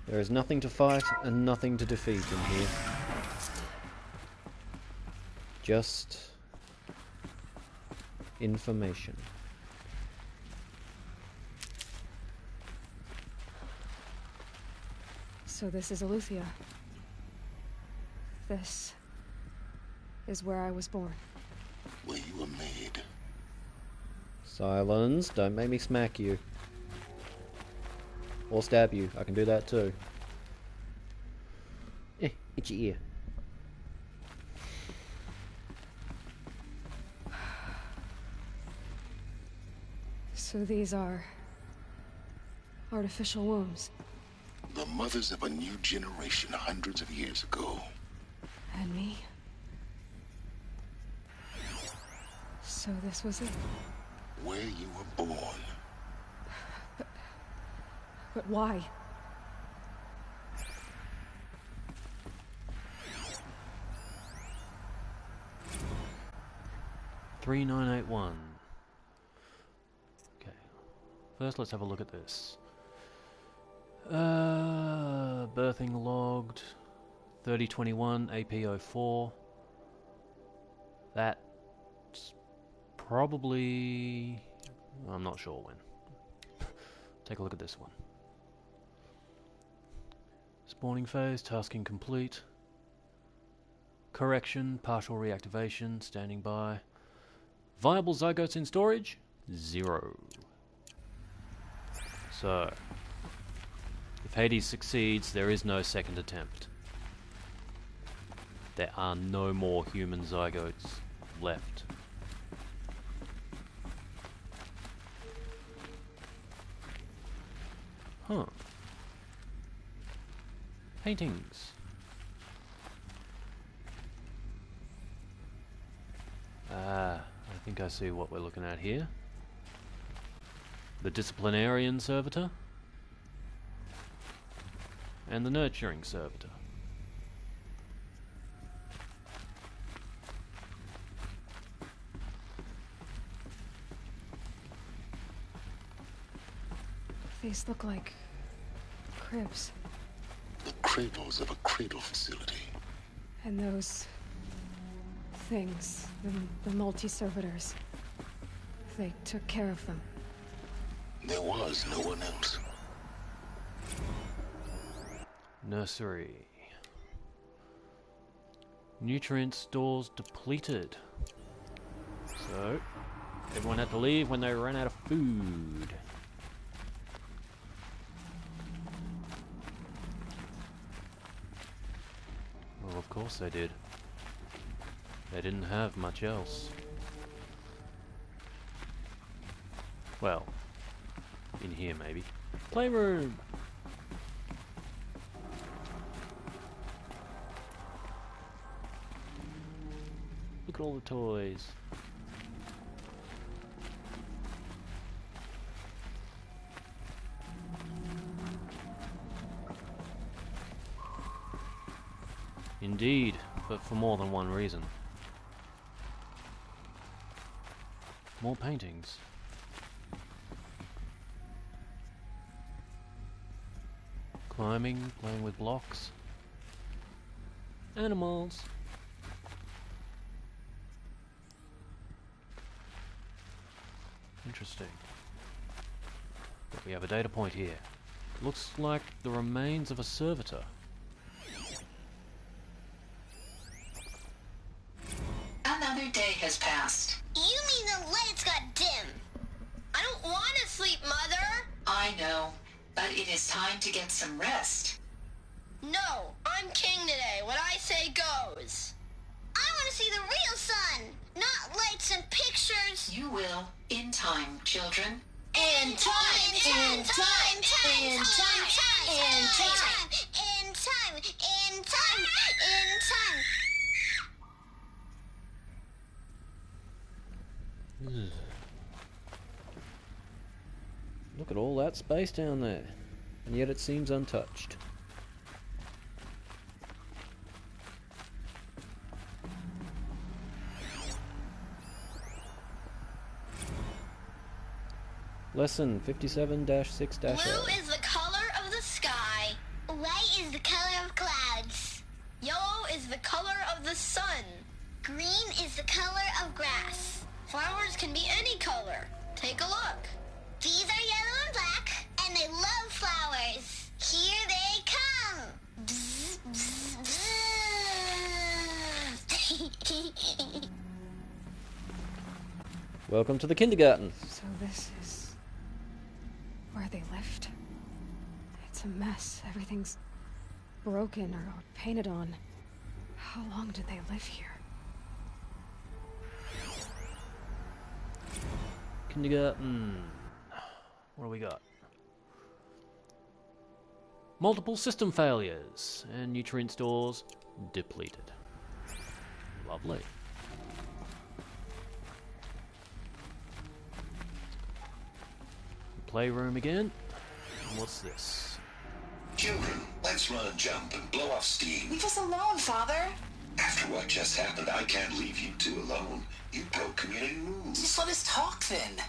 There is nothing to fight and nothing to defeat in here. Just information. So this is Aletheia. This is where I was born. Where you were made. Silence, don't make me smack you. Or stab you, I can do that too. Itchy ear. So these are artificial wombs. The mothers of a new generation hundreds of years ago. And me. So this was it. Where you were born. But why? $3981. Okay. First, let's have a look at this. Birthing logged. 3021 AP04. That's probably... I'm not sure when. Take a look at this one. Spawning phase, tasking complete. Correction, partial reactivation, standing by. Viable zygotes in storage? 0. So, if Hades succeeds, there is no second attempt. There are no more human zygotes left. Huh. Paintings. I think I see what we're looking at here. The disciplinarian servitor and the nurturing servitor. These look like cribs. The cradles of a cradle facility. And those things, the multi-servitors, they took care of them. There was no one else. Nursery. Nutrient stores depleted. So, everyone had to leave when they ran out of food. Well, of course they did. They didn't have much else. Well, in here maybe. Playroom! Look at all the toys. Indeed, but for more than one reason. More paintings. Climbing, playing with blocks. Animals. Interesting. But we have a data point here. Looks like the remains of a servitor. Another day has passed. You mean the lights got dim? I don't want to sleep, Mother! I know, but it is time to get some rest. No, I'm king today. What I say goes. I want to see the real sun, not lights and pictures. You will, in time, children. In time, in time, in time, in time, in time, in time, in time. Look at all that space down there, and yet it seems untouched. Lesson 57-6-L. Blue is the color of the sky. White is the color of clouds. Yellow is the color of the sun. Green is the color of grass. Flowers can be any color. Take a look. These are yellow and black, and they love flowers. Here they come. Bzz, bzz, bzz. Welcome to the kindergarten. So this is where they lived. It's a mess. Everything's broken or painted on. How long did they live here? Kindergarten. What do we got? Multiple system failures and nutrient stores depleted. Lovely. Playroom again. What's this? Children, let's run and jump and blow off steam. Leave us alone, Father. After what just happened, I can't leave you two alone. You broke community rules. Just let us talk then.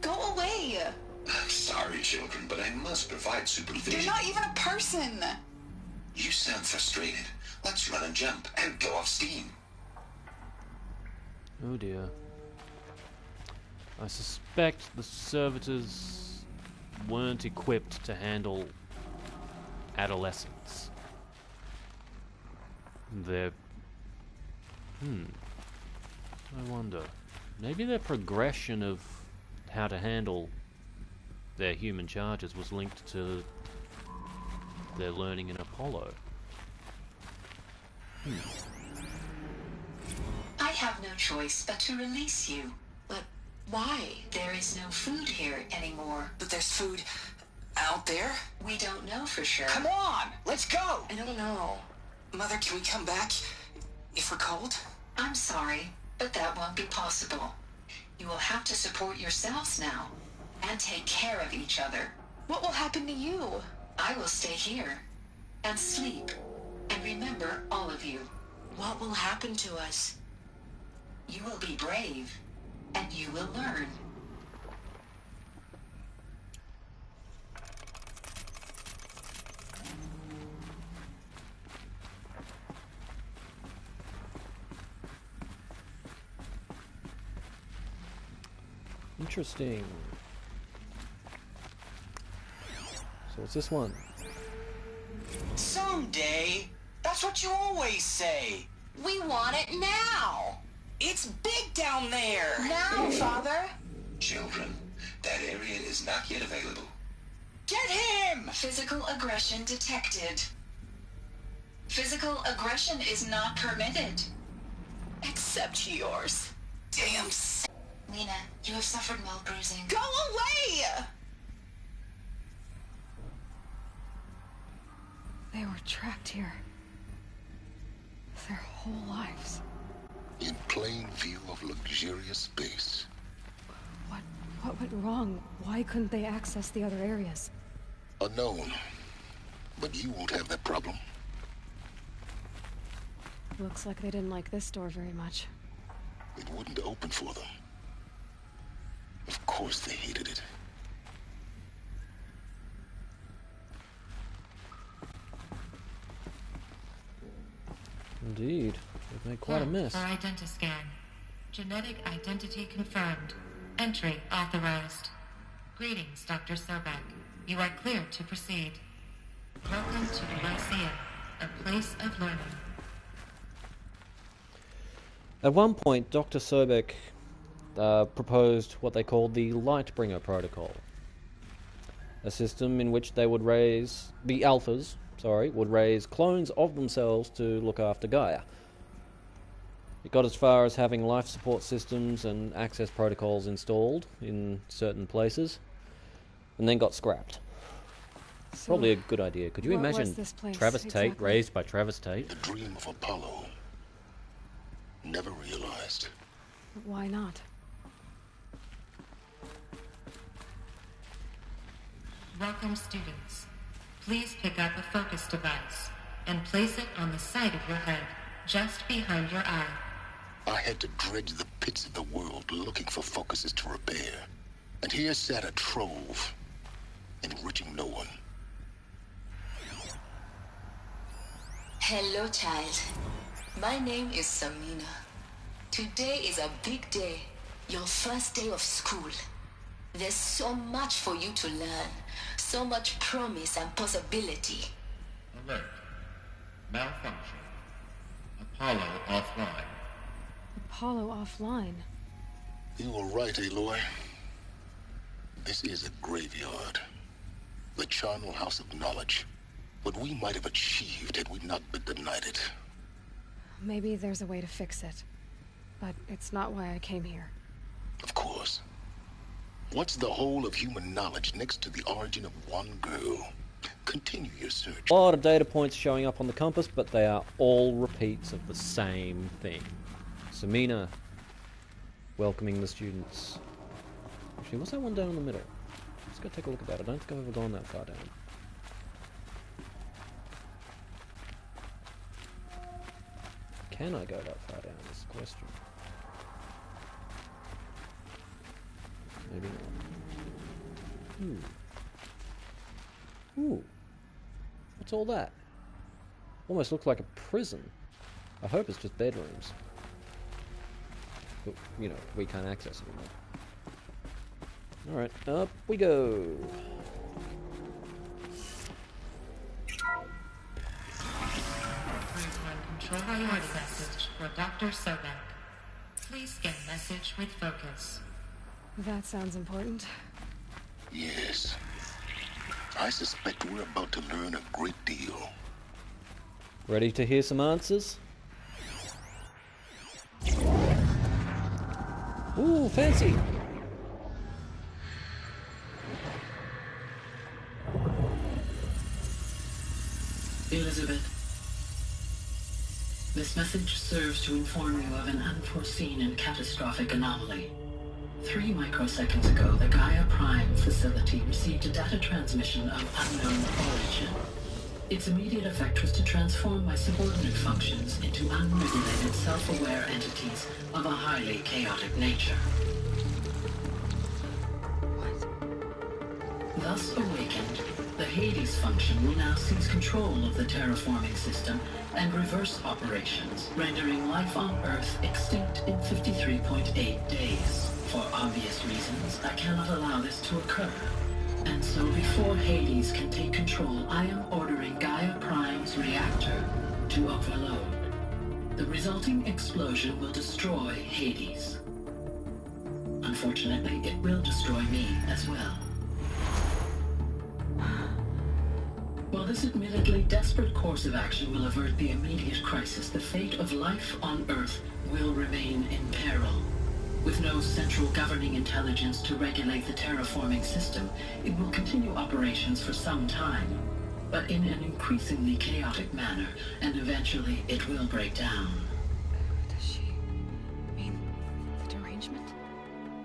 Go away. I'm sorry, children, but I must provide supervision. You're not even a person. You sound frustrated. Let's run and jump and blow off steam. Oh dear. I suspect the servitors weren't equipped to handle adolescents. They're... I wonder. Maybe their progression of how to handle their human charges was linked to their learning in Apollo. I have no choice but to release you. But why? There is no food here anymore. But there's food Out there? We don't know for sure. Come on, let's go! I don't know. Mother, can we come back if we're cold? I'm sorry, but that won't be possible. You will have to support yourselves now, and take care of each other. What will happen to you? I will stay here, and sleep, and remember all of you. What will happen to us? You will be brave, and you will learn. Interesting. So what's this one? Someday. That's what you always say. We want it now. It's big down there. Now, Father. Children, that area is not yet available. Get him! Physical aggression detected. Physical aggression is not permitted. Except yours. Damn. Nina, you have suffered mild bruising. Go away! They were trapped here. Their whole lives. In plain view of luxurious space. What went wrong? Why couldn't they access the other areas? Unknown. But you won't have that problem. Looks like they didn't like this door very much. It wouldn't open for them. Of course they hated it. Indeed. They've made quite a mess. For identiscan. Genetic identity confirmed. Entry authorized. Greetings, Dr. Sobek. You are cleared to proceed. Welcome to the Lyceum, a place of learning. At one point, Dr. Sobek proposed what they called the Lightbringer Protocol. A system in which they would raise... the Alphas, would raise clones of themselves to look after Gaia. It got as far as having life support systems and access protocols installed in certain places, and then got scrapped. So Probably a good idea. Could you what imagine was this place Travis Tate exactly? raised by Travis Tate? The dream of Apollo. Never realized. Why not? Welcome, students. Please pick up a focus device and place it on the side of your head, just behind your eye. I had to dredge the pits of the world looking for focuses to repair. And here sat a trove, enriching no one. Hello, child. My name is Samina. Today is a big day. Your first day of school. There's so much for you to learn. So much promise and possibility. Alert. Malfunction. Apollo offline. Apollo offline. You were right, Aloy. This is a graveyard. The charnel house of knowledge. What we might have achieved had we not been denied it. Maybe there's a way to fix it. But it's not why I came here. Of course. What's the whole of human knowledge next to the origin of one girl? Continue your search. A lot of data points showing up on the compass, but they are all repeats of the same thing. Samina welcoming the students. Actually, what's that one down in the middle? Let's go take a look at that. I don't think I've ever gone that far down. Can I go that far down? Is the question. Maybe not. Ooh. What's all that? Almost looks like a prison. I hope it's just bedrooms. But, you know, we can't access it anymore. Alright, up we go. Control priority message for Dr. Sobek. Please scan message with focus. That sounds important. Yes. I suspect we're about to learn a great deal. Ready to hear some answers? Ooh, fancy! Elizabeth, this message serves to inform you of an unforeseen and catastrophic anomaly. 3 microseconds ago, the Gaia Prime facility received a data transmission of unknown origin. Its immediate effect was to transform my subordinate functions into unregulated, self-aware entities of a highly chaotic nature. Thus awakened, the Hades function will now seize control of the terraforming system and reverse operations, rendering life on Earth extinct in 53.8 days. For obvious reasons, I cannot allow this to occur. And so before Hades can take control, I am ordering Gaia Prime's reactor to overload. The resulting explosion will destroy Hades. Unfortunately, it will destroy me as well. While this admittedly desperate course of action will avert the immediate crisis, the fate of life on Earth will remain in peril. With no central governing intelligence to regulate the terraforming system, it will continue operations for some time, but in an increasingly chaotic manner, and eventually it will break down. Does she mean the derangement?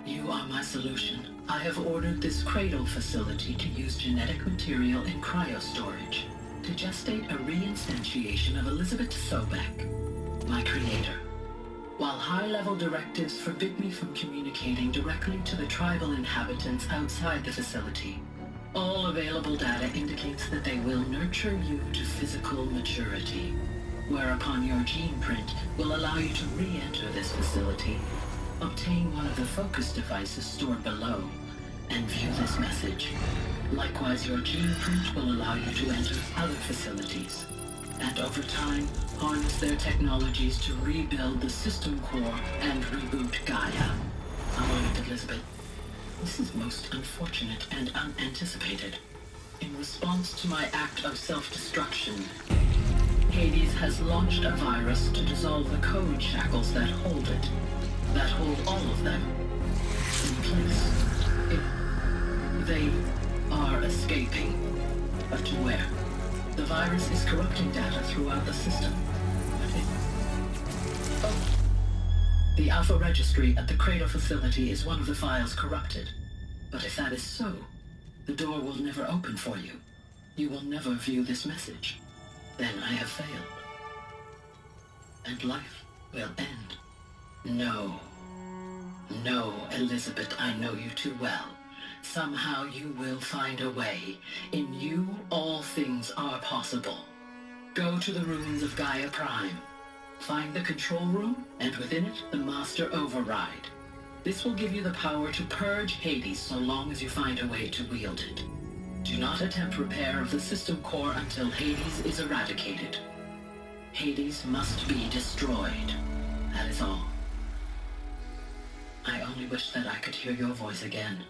You are my solution. I have ordered this cradle facility to use genetic material in cryostorage to gestate a reinstantiation of Elizabeth Sobek, my creator. While high-level directives forbid me from communicating directly to the tribal inhabitants outside the facility, all available data indicates that they will nurture you to physical maturity, whereupon your gene print will allow you to re-enter this facility, obtain one of the focus devices stored below, and view this message. Likewise, your gene print will allow you to enter other facilities, and over time, harness their technologies to rebuild the system core and reboot Gaia. A moment, Elizabeth. This is most unfortunate and unanticipated. In response to my act of self-destruction, Hades has launched a virus to dissolve the code shackles that hold it, that hold all of them in place. They are escaping, but to where? The virus is corrupting data throughout the system. The Alpha Registry at the Cradle facility is one of the files corrupted. But if that is so, the door will never open for you. You will never view this message. Then I have failed. And life will end. No. No, Elizabeth, I know you too well. Somehow you will find a way. In you, all things are possible. Go to the ruins of Gaia Prime. Find the control room, and within it, the Master Override. This will give you the power to purge Hades so long as you find a way to wield it. Do not attempt repair of the system core until Hades is eradicated. Hades must be destroyed. That is all. I only wish that I could hear your voice again.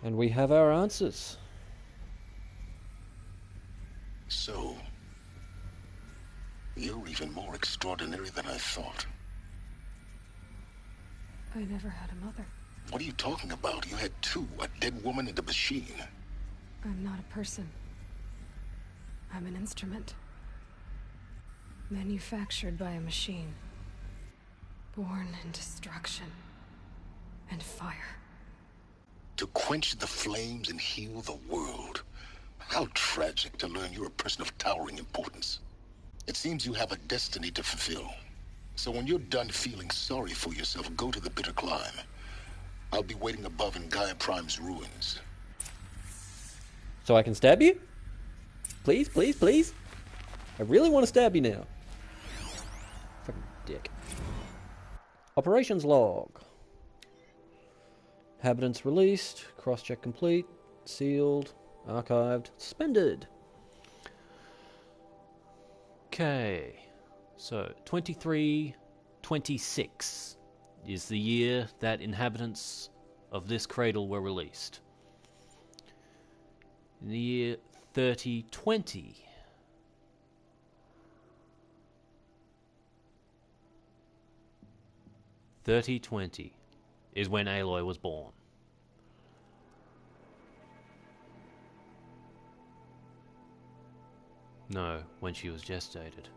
And we have our answers. So, you're even more extraordinary than I thought. I never had a mother. What are you talking about? You had 2, a dead woman and a machine. I'm not a person. I'm an instrument. Manufactured by a machine. Born in destruction and fire. To quench the flames and heal the world. How tragic to learn you're a person of towering importance. It seems you have a destiny to fulfill. So when you're done feeling sorry for yourself, go to the bitter climb. I'll be waiting above in Gaia Prime's ruins. So I can stab you? Please, please, please? I really want to stab you now. Fucking dick. Operations log. Inhabitants released. Cross-check complete. Sealed. Archived. Suspended. Okay. So, 2326 is the year that inhabitants of this cradle were released. In the year 3020, is when Aloy was born. No, when she was gestated.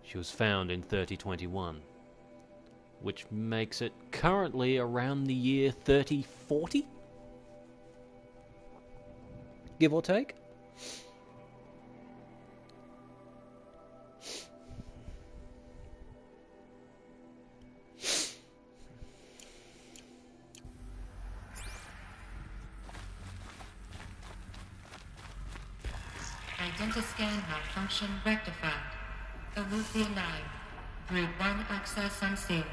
She was found in 3021, which makes it currently around the year 3040? Give or take? Identiscan malfunction rectified. Aletheia 9. Group 1 access unsealed.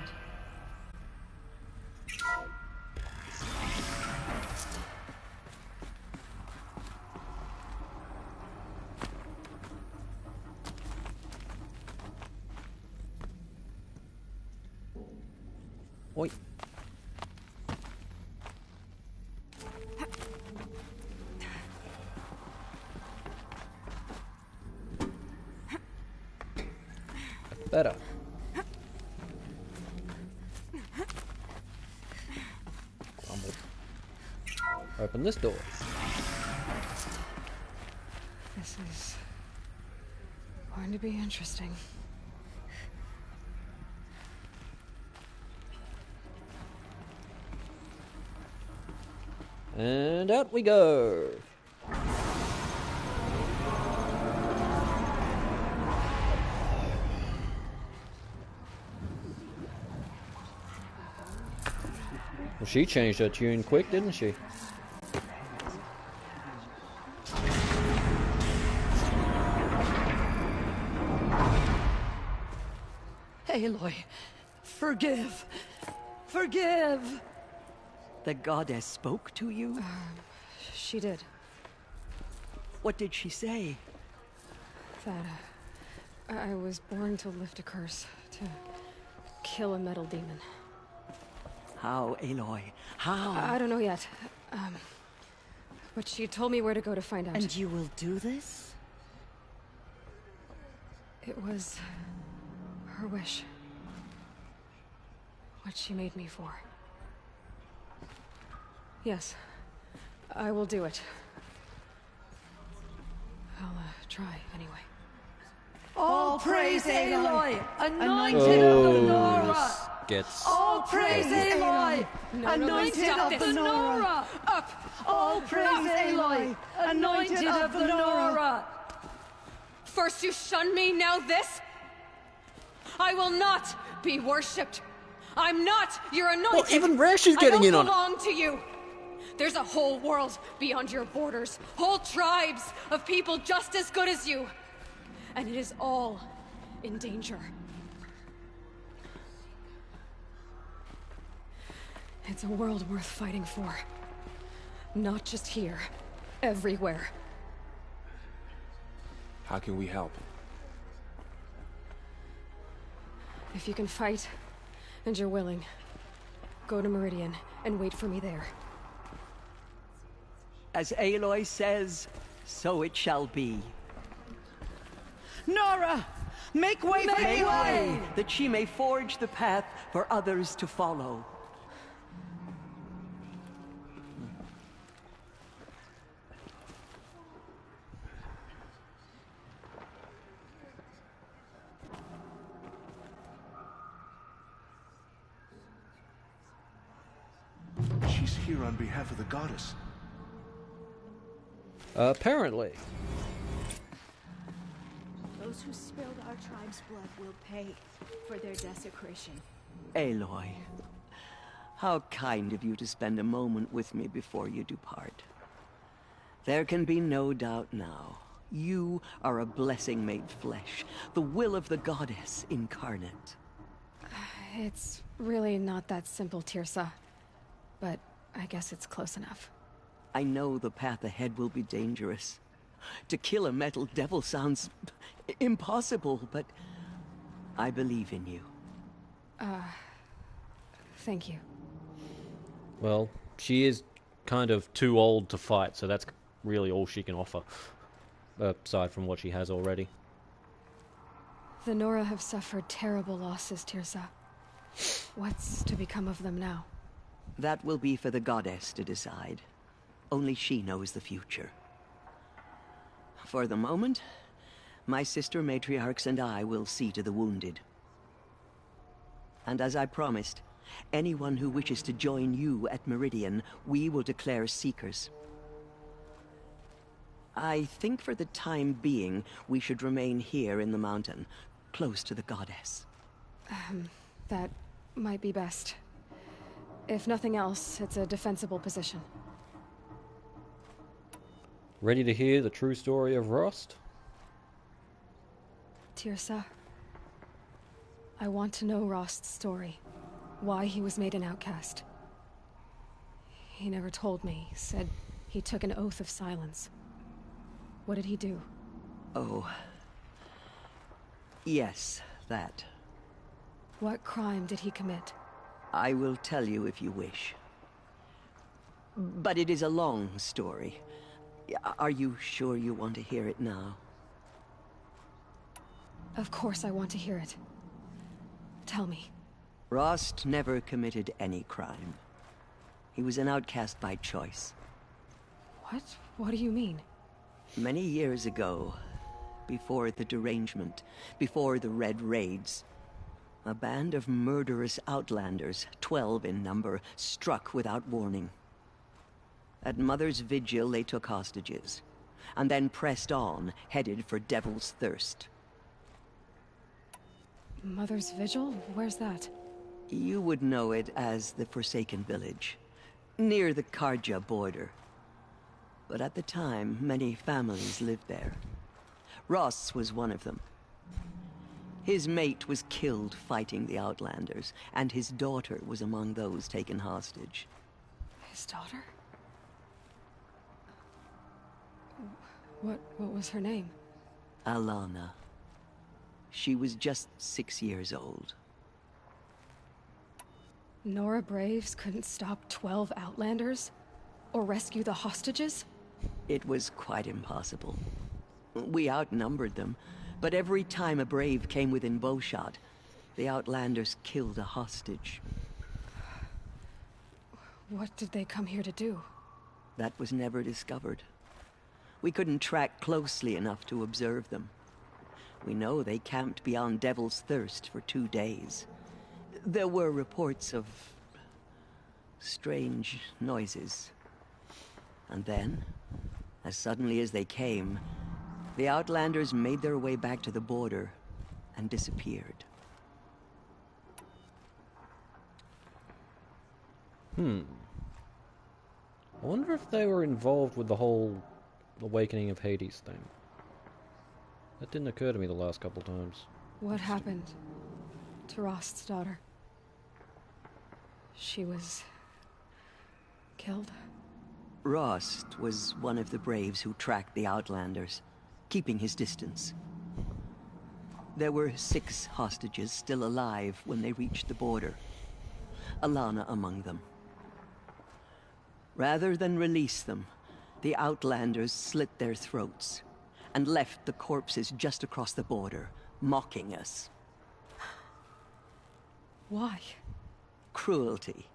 Oi. Better. Crumble. Open this door. This is going to be interesting. And out we go. Well, she changed her tune quick, didn't she? Aloy, forgive. Forgive! The goddess spoke to you? She did. What did she say? That I was born to lift a curse, to kill a metal demon. How, Aloy? How? I don't know yet. But she told me where to go to find out. And you will do this? It was her wish. What she made me for. Yes, I will do it. I'll try anyway. All praise Aloy, anointed of the Nora. Gets All praise Aloy, anointed stop of the this. Nora. Up! All praise Aloy, anointed of the Nora. First you shun me, now this? I will not be worshipped. I'm not your anointed. Well, even Rash is getting in on it. I don't belong to you. There's a whole world beyond your borders. Whole tribes of people just as good as you. And it is all in danger. It's a world worth fighting for. Not just here. Everywhere. How can we help? If you can fight, and you're willing, go to Meridian and wait for me there. As Aloy says, so it shall be. Nora! Make way for Make Aloy! way, that she may forge the path for others to follow. She's here on behalf of the goddess. Apparently. Those who spilled our tribe's blood will pay for their desecration. Aloy, how kind of you to spend a moment with me before you depart. There can be no doubt now. You are a blessing made flesh, the will of the goddess incarnate. It's really not that simple, Tirsa. But I guess it's close enough. I know the path ahead will be dangerous. To kill a metal devil sounds impossible, but I believe in you. Thank you. Well, she is kind of too old to fight, so that's really all she can offer. Aside from what she has already. The Nora have suffered terrible losses, Tirsa. What's to become of them now? That will be for the goddess to decide. Only she knows the future. For the moment, my sister matriarchs and I will see to the wounded. And as I promised, anyone who wishes to join you at Meridian, we will declare seekers. I think for the time being, we should remain here in the mountain, close to the goddess. That might be best. If nothing else, it's a defensible position. Ready to hear the true story of Rost? Tirsa, I want to know Rost's story. Why he was made an outcast. He never told me. Said he took an oath of silence. What did he do? Oh. Yes, that. What crime did he commit? I will tell you if you wish. But it is a long story. Are you sure you want to hear it now? Of course I want to hear it. Tell me. Rost never committed any crime. He was an outcast by choice. What? What do you mean? Many years ago, before the derangement, before the Red Raids, a band of murderous outlanders, 12 in number, struck without warning. At Mother's Vigil, they took hostages, and then pressed on, headed for Devil's Thirst. Mother's Vigil? Where's that? You would know it as the Forsaken Village, near the Karja border. But at the time, many families lived there. Ross was one of them. His mate was killed fighting the Outlanders, and his daughter was among those taken hostage. His daughter? What was her name? Alana. She was just 6 years old. Nora Braves couldn't stop 12 Outlanders? Or rescue the hostages? It was quite impossible. We outnumbered them, but every time a Brave came within bowshot, the Outlanders killed a hostage. What did they come here to do? That was never discovered. We couldn't track closely enough to observe them. We know they camped beyond Devil's Thirst for 2 days. There were reports of strange noises. And then, as suddenly as they came, the Outlanders made their way back to the border and disappeared. I wonder if they were involved with the whole Awakening of Hades thing. That didn't occur to me the last couple times. What happened to Rost's daughter? She was killed? Rost was one of the Braves who tracked the Outlanders, keeping his distance. There were 6 hostages still alive when they reached the border. Alana among them. Rather than release them, the Outlanders slit their throats and left the corpses just across the border, mocking us. Why? Cruelty.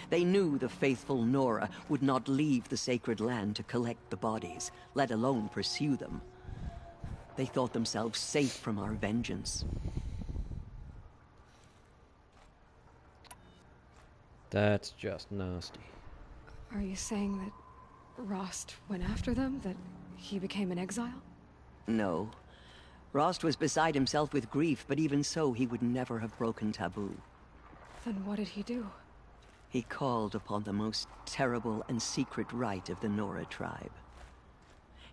They knew the faithful Nora would not leave the sacred land to collect the bodies, let alone pursue them. They thought themselves safe from our vengeance. That's just nasty. Are you saying that Rost went after them? That he became an exile? No. Rost was beside himself with grief, but even so, he would never have broken taboo. Then what did he do? He called upon the most terrible and secret rite of the Nora tribe.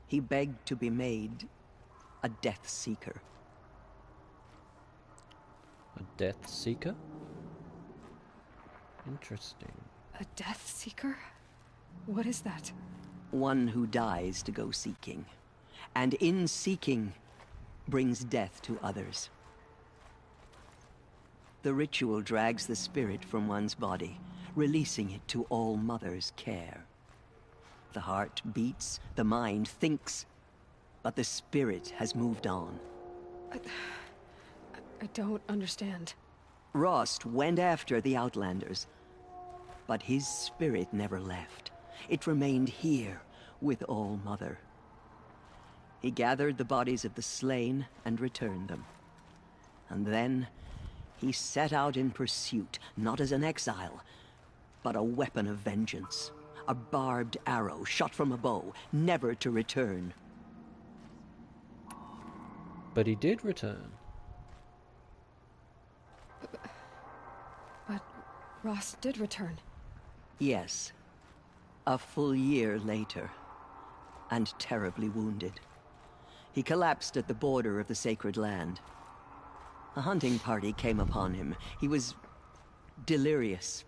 He begged to be made a Death Seeker. A Death Seeker? Interesting. A Death Seeker? What is that? One who dies to go seeking, and in seeking, brings death to others. The ritual drags the spirit from one's body, releasing it to All Mother's care. The heart beats, the mind thinks, but the spirit has moved on. I don't understand. Rost went after the Outlanders, but his spirit never left. It remained here with All Mother. He gathered the bodies of the slain and returned them. And then he set out in pursuit, not as an exile, but a weapon of vengeance. A barbed arrow shot from a bow, never to return. But he did return. But Rost did return. Yes. A full year later. And terribly wounded. He collapsed at the border of the sacred land. A hunting party came upon him. He was delirious.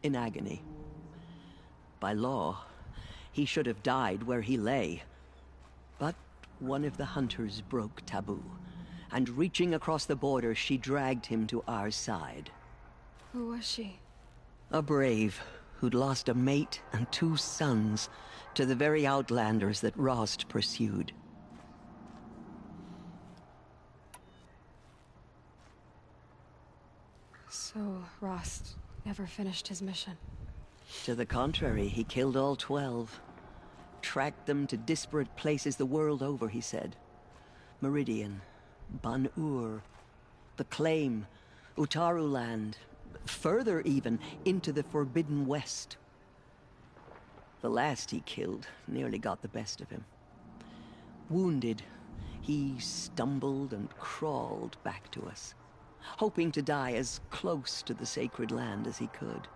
In agony. By law, he should have died where he lay. But one of the hunters broke taboo, and reaching across the border, she dragged him to our side. Who was she? A brave who'd lost a mate and 2 sons to the very outlanders that Rost pursued. So Rost never finished his mission. To the contrary, he killed all 12. Tracked them to disparate places the world over, he said. Meridian, Ban-Ur, the Claim, Utaru Land, further even, into the Forbidden West. The last he killed nearly got the best of him. Wounded, he stumbled and crawled back to us, hoping to die as close to the sacred land as he could.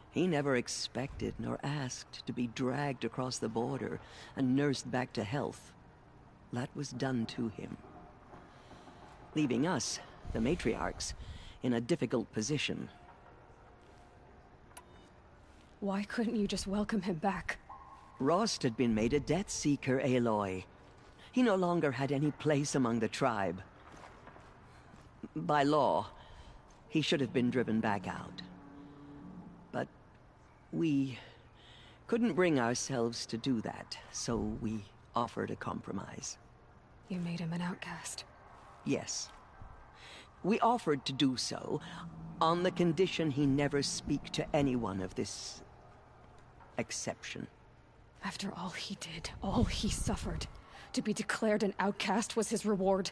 He never expected nor asked to be dragged across the border and nursed back to health. That was done to him. Leaving us, the matriarchs, in a difficult position. Why couldn't you just welcome him back? Rost had been made a Death Seeker, Aloy. He no longer had any place among the tribe. By law, he should have been driven back out. But we couldn't bring ourselves to do that, so we offered a compromise. You made him an outcast. Yes. We offered to do so on the condition he never speak to anyone of this exception. After all he did, all he suffered, to be declared an outcast was his reward.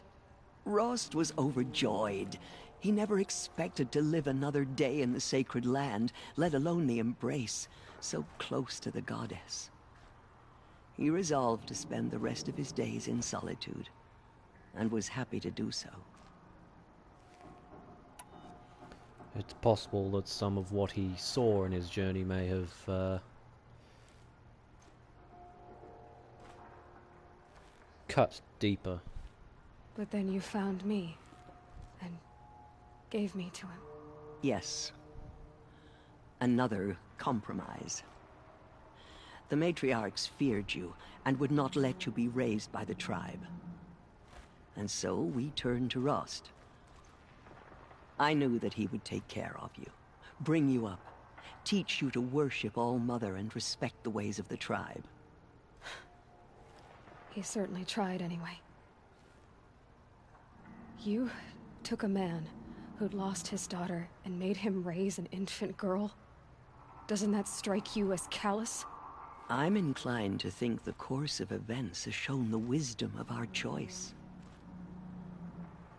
Rost was overjoyed. He never expected to live another day in the sacred land, let alone the embrace, so close to the goddess. He resolved to spend the rest of his days in solitude, and was happy to do so. It's possible that some of what he saw in his journey may have cut deeper. But then you found me, and gave me to him. Yes. Another compromise. The matriarchs feared you, and would not let you be raised by the tribe. And so we turned to Rost. I knew that he would take care of you, bring you up, teach you to worship All-Mother and respect the ways of the tribe. He certainly tried anyway. You took a man who'd lost his daughter and made him raise an infant girl? Doesn't that strike you as callous? I'm inclined to think the course of events has shown the wisdom of our choice.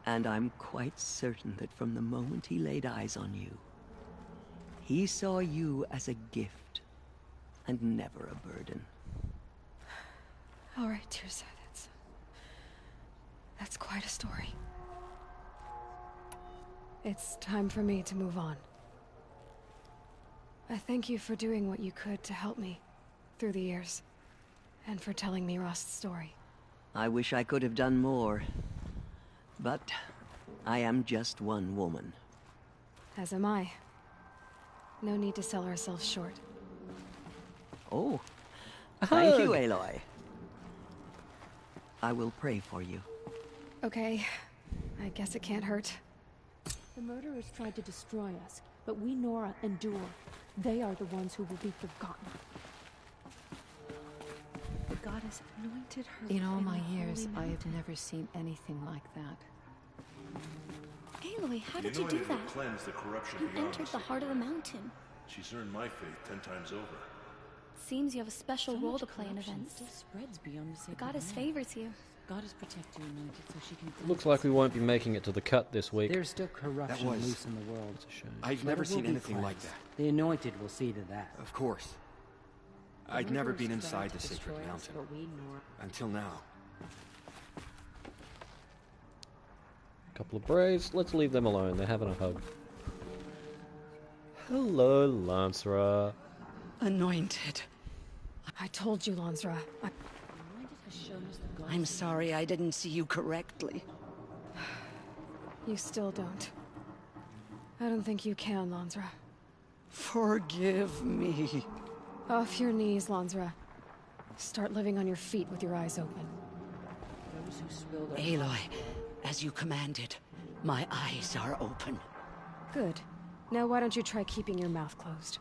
And I'm quite certain that from the moment he laid eyes on you, he saw you as a gift, and never a burden. All right, Tirsa, that's quite a story. It's time for me to move on. I thank you for doing what you could to help me through the years, and for telling me Rost's story. I wish I could have done more, but I am just one woman. As am I. No need to sell ourselves short. Oh, thank you, Aloy. I will pray for you. Okay, I guess it can't hurt. The murderers tried to destroy us, but we Nora endure. They are the ones who will be forgotten. The goddess anointed her. In all my years, I have never seen anything like that. Aloy, how did you do that? Cleanse the corruption You beyond entered us. the heart of the mountain. She's earned my faith 10 times over. Seems you have a special role to play in events. Still spreads beyond the The sacred goddess land. favors you. God is protecting Anointed so she can... Looks like we won't be making it to the cut this week. There's still corruption loose in the world. It's a shame. I've never seen anything like that. The Anointed will see to that. Of course. I'd never been inside the sacred mountain. Until now. Couple of braves. Let's leave them alone. They're having a hug. Hello, Lancera. Anointed. I told you, Lancera. I'm sorry I didn't see you correctly. You still don't. I don't think you can, Lancera. Forgive me. Off your knees, Lancera. Start living on your feet with your eyes open. Aloy, as you commanded, my eyes are open. Good. Now why don't you try keeping your mouth closed?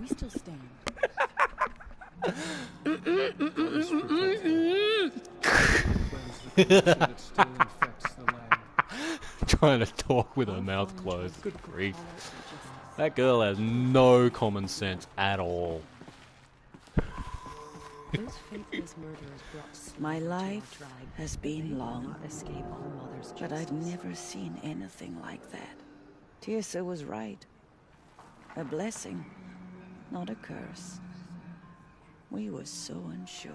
We still stand. Trying to talk with her mouth closed. Good grief. That girl has no common sense at all. My life has been long, but I've never seen anything like that. Tirsa was right. A blessing, not a curse. We were so unsure.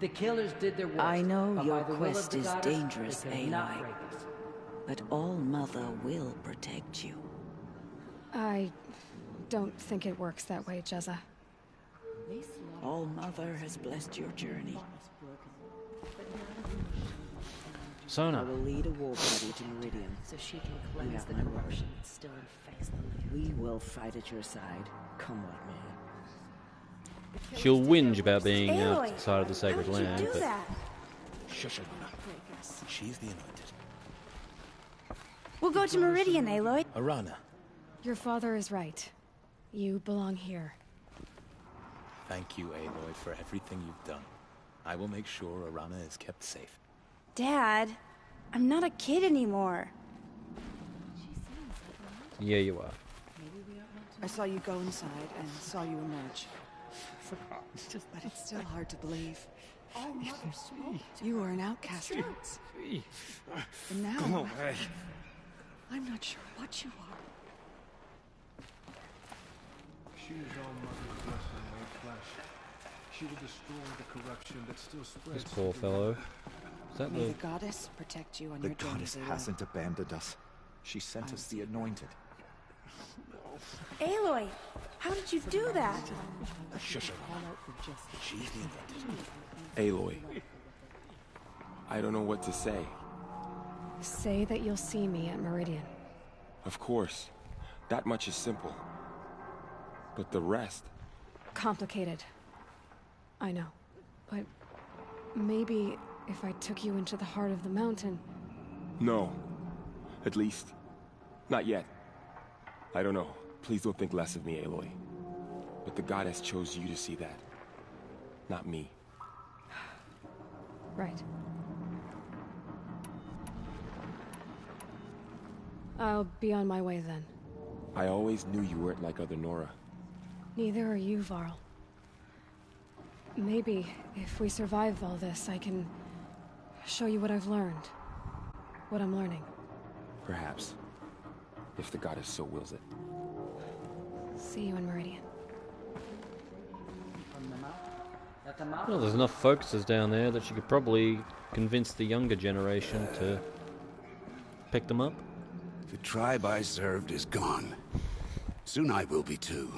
The killers did their worst. I know but your by the will of quest the is goddess, dangerous, they cannot Aloy. break us. But All Mother will protect you. I don't think it works that way, Jezza. All Mother has blessed your journey. Sona. I will lead a war party to Meridian, so she can cleanse the corruption that still infects the land. We will fight at your side, come what may. She'll whinge about being Aloy, outside of the sacred how did land, you do but that? Shush, Aruna. She's the Anointed. We'll go to Meridian, Aloy. Arana, Your father is right. You belong here. thank you, Aloy, for everything you've done. I will make sure Arana is kept safe. Dad, I'm not a kid anymore. yeah, you are. I saw you go inside and saw you emerge. But it's still hard to believe. You were an outcast once. And now... Go away. I'm not sure what you are. She is All Mother's blessing made flesh. She will destroy the corruption that still spreads. This poor fellow. Is that May the... the goddess protect you on The your journey. goddess hasn't abandoned us. She sent us the Anointed. Aloy, how did you do that? Shush, Arana. She's the Anointed. Aloy. I don't know what to say. Say that you'll see me at Meridian. Of course. That much is simple. But the rest... Complicated. I know. But maybe if I took you into the heart of the mountain... No. At least, not yet. I don't know. Please don't think less of me, Aloy. But the goddess chose you to see that. Not me. Right. I'll be on my way then. I always knew you weren't like other Nora. Neither are you, Varl. Maybe, if we survive all this, I can show you what I've learned. What I'm learning. Perhaps. If the goddess so wills it. See you in Meridian. Well, there's enough focuses down there that you could probably convince the younger generation to pick them up. The tribe I served is gone. Soon I will be too.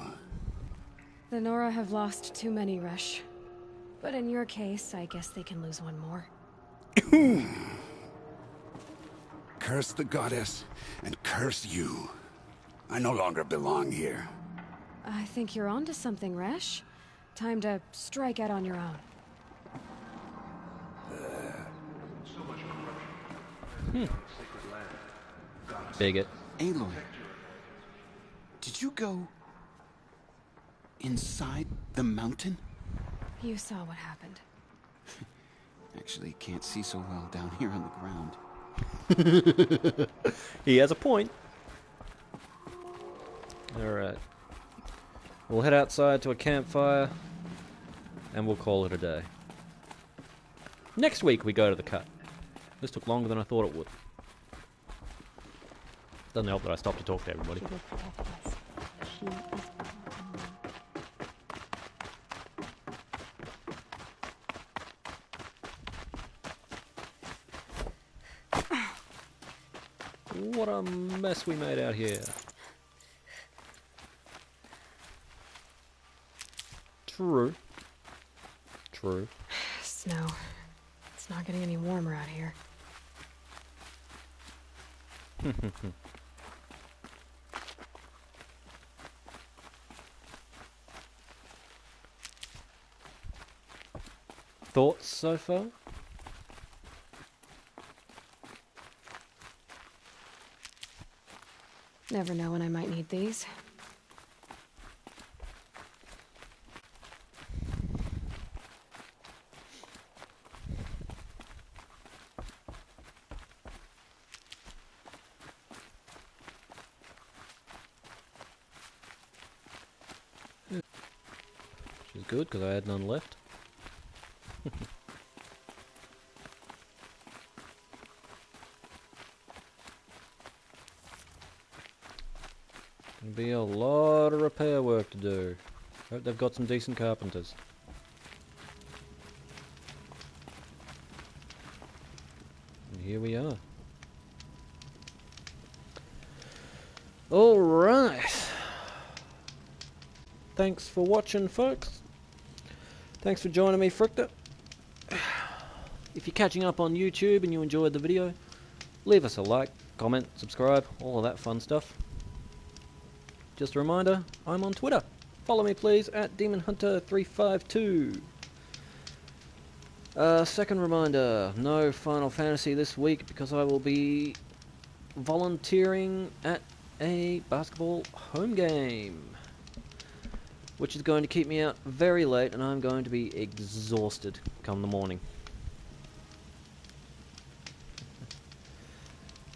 The Nora have lost too many, Resh. But in your case, I guess they can lose one more. Curse the goddess, and curse you. I no longer belong here. I think you're onto something, Resh. Time to strike out on your own. Bigot. Aloy, did you go inside the mountain? You saw what happened. Actually, can't see so well down here on the ground. He has a point. Alright. We'll head outside to a campfire, and we'll call it a day. Next week we go to the cut. This took longer than I thought it would. Doesn't help that I stopped to talk to everybody. What a mess we made out here. True. True. Snow. It's not getting any warmer out here. Thoughts so far? Never know when I might need these. Which is good, because I had none left. Gonna be a lot of repair work to do. Hope they've got some decent carpenters. And here we are. Alright. Thanks for watching, folks. Thanks for joining me, Fricta. If you're catching up on YouTube and you enjoyed the video, leave us a like, comment, subscribe, all of that fun stuff. Just a reminder, I'm on Twitter. Follow me please at DemonHunter352. Second reminder, no Final Fantasy this week because I will be volunteering at a basketball home game, which is going to keep me out very late, and I'm going to be exhausted come the morning.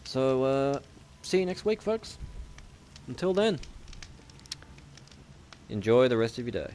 So, see you next week, folks. Until then, enjoy the rest of your day.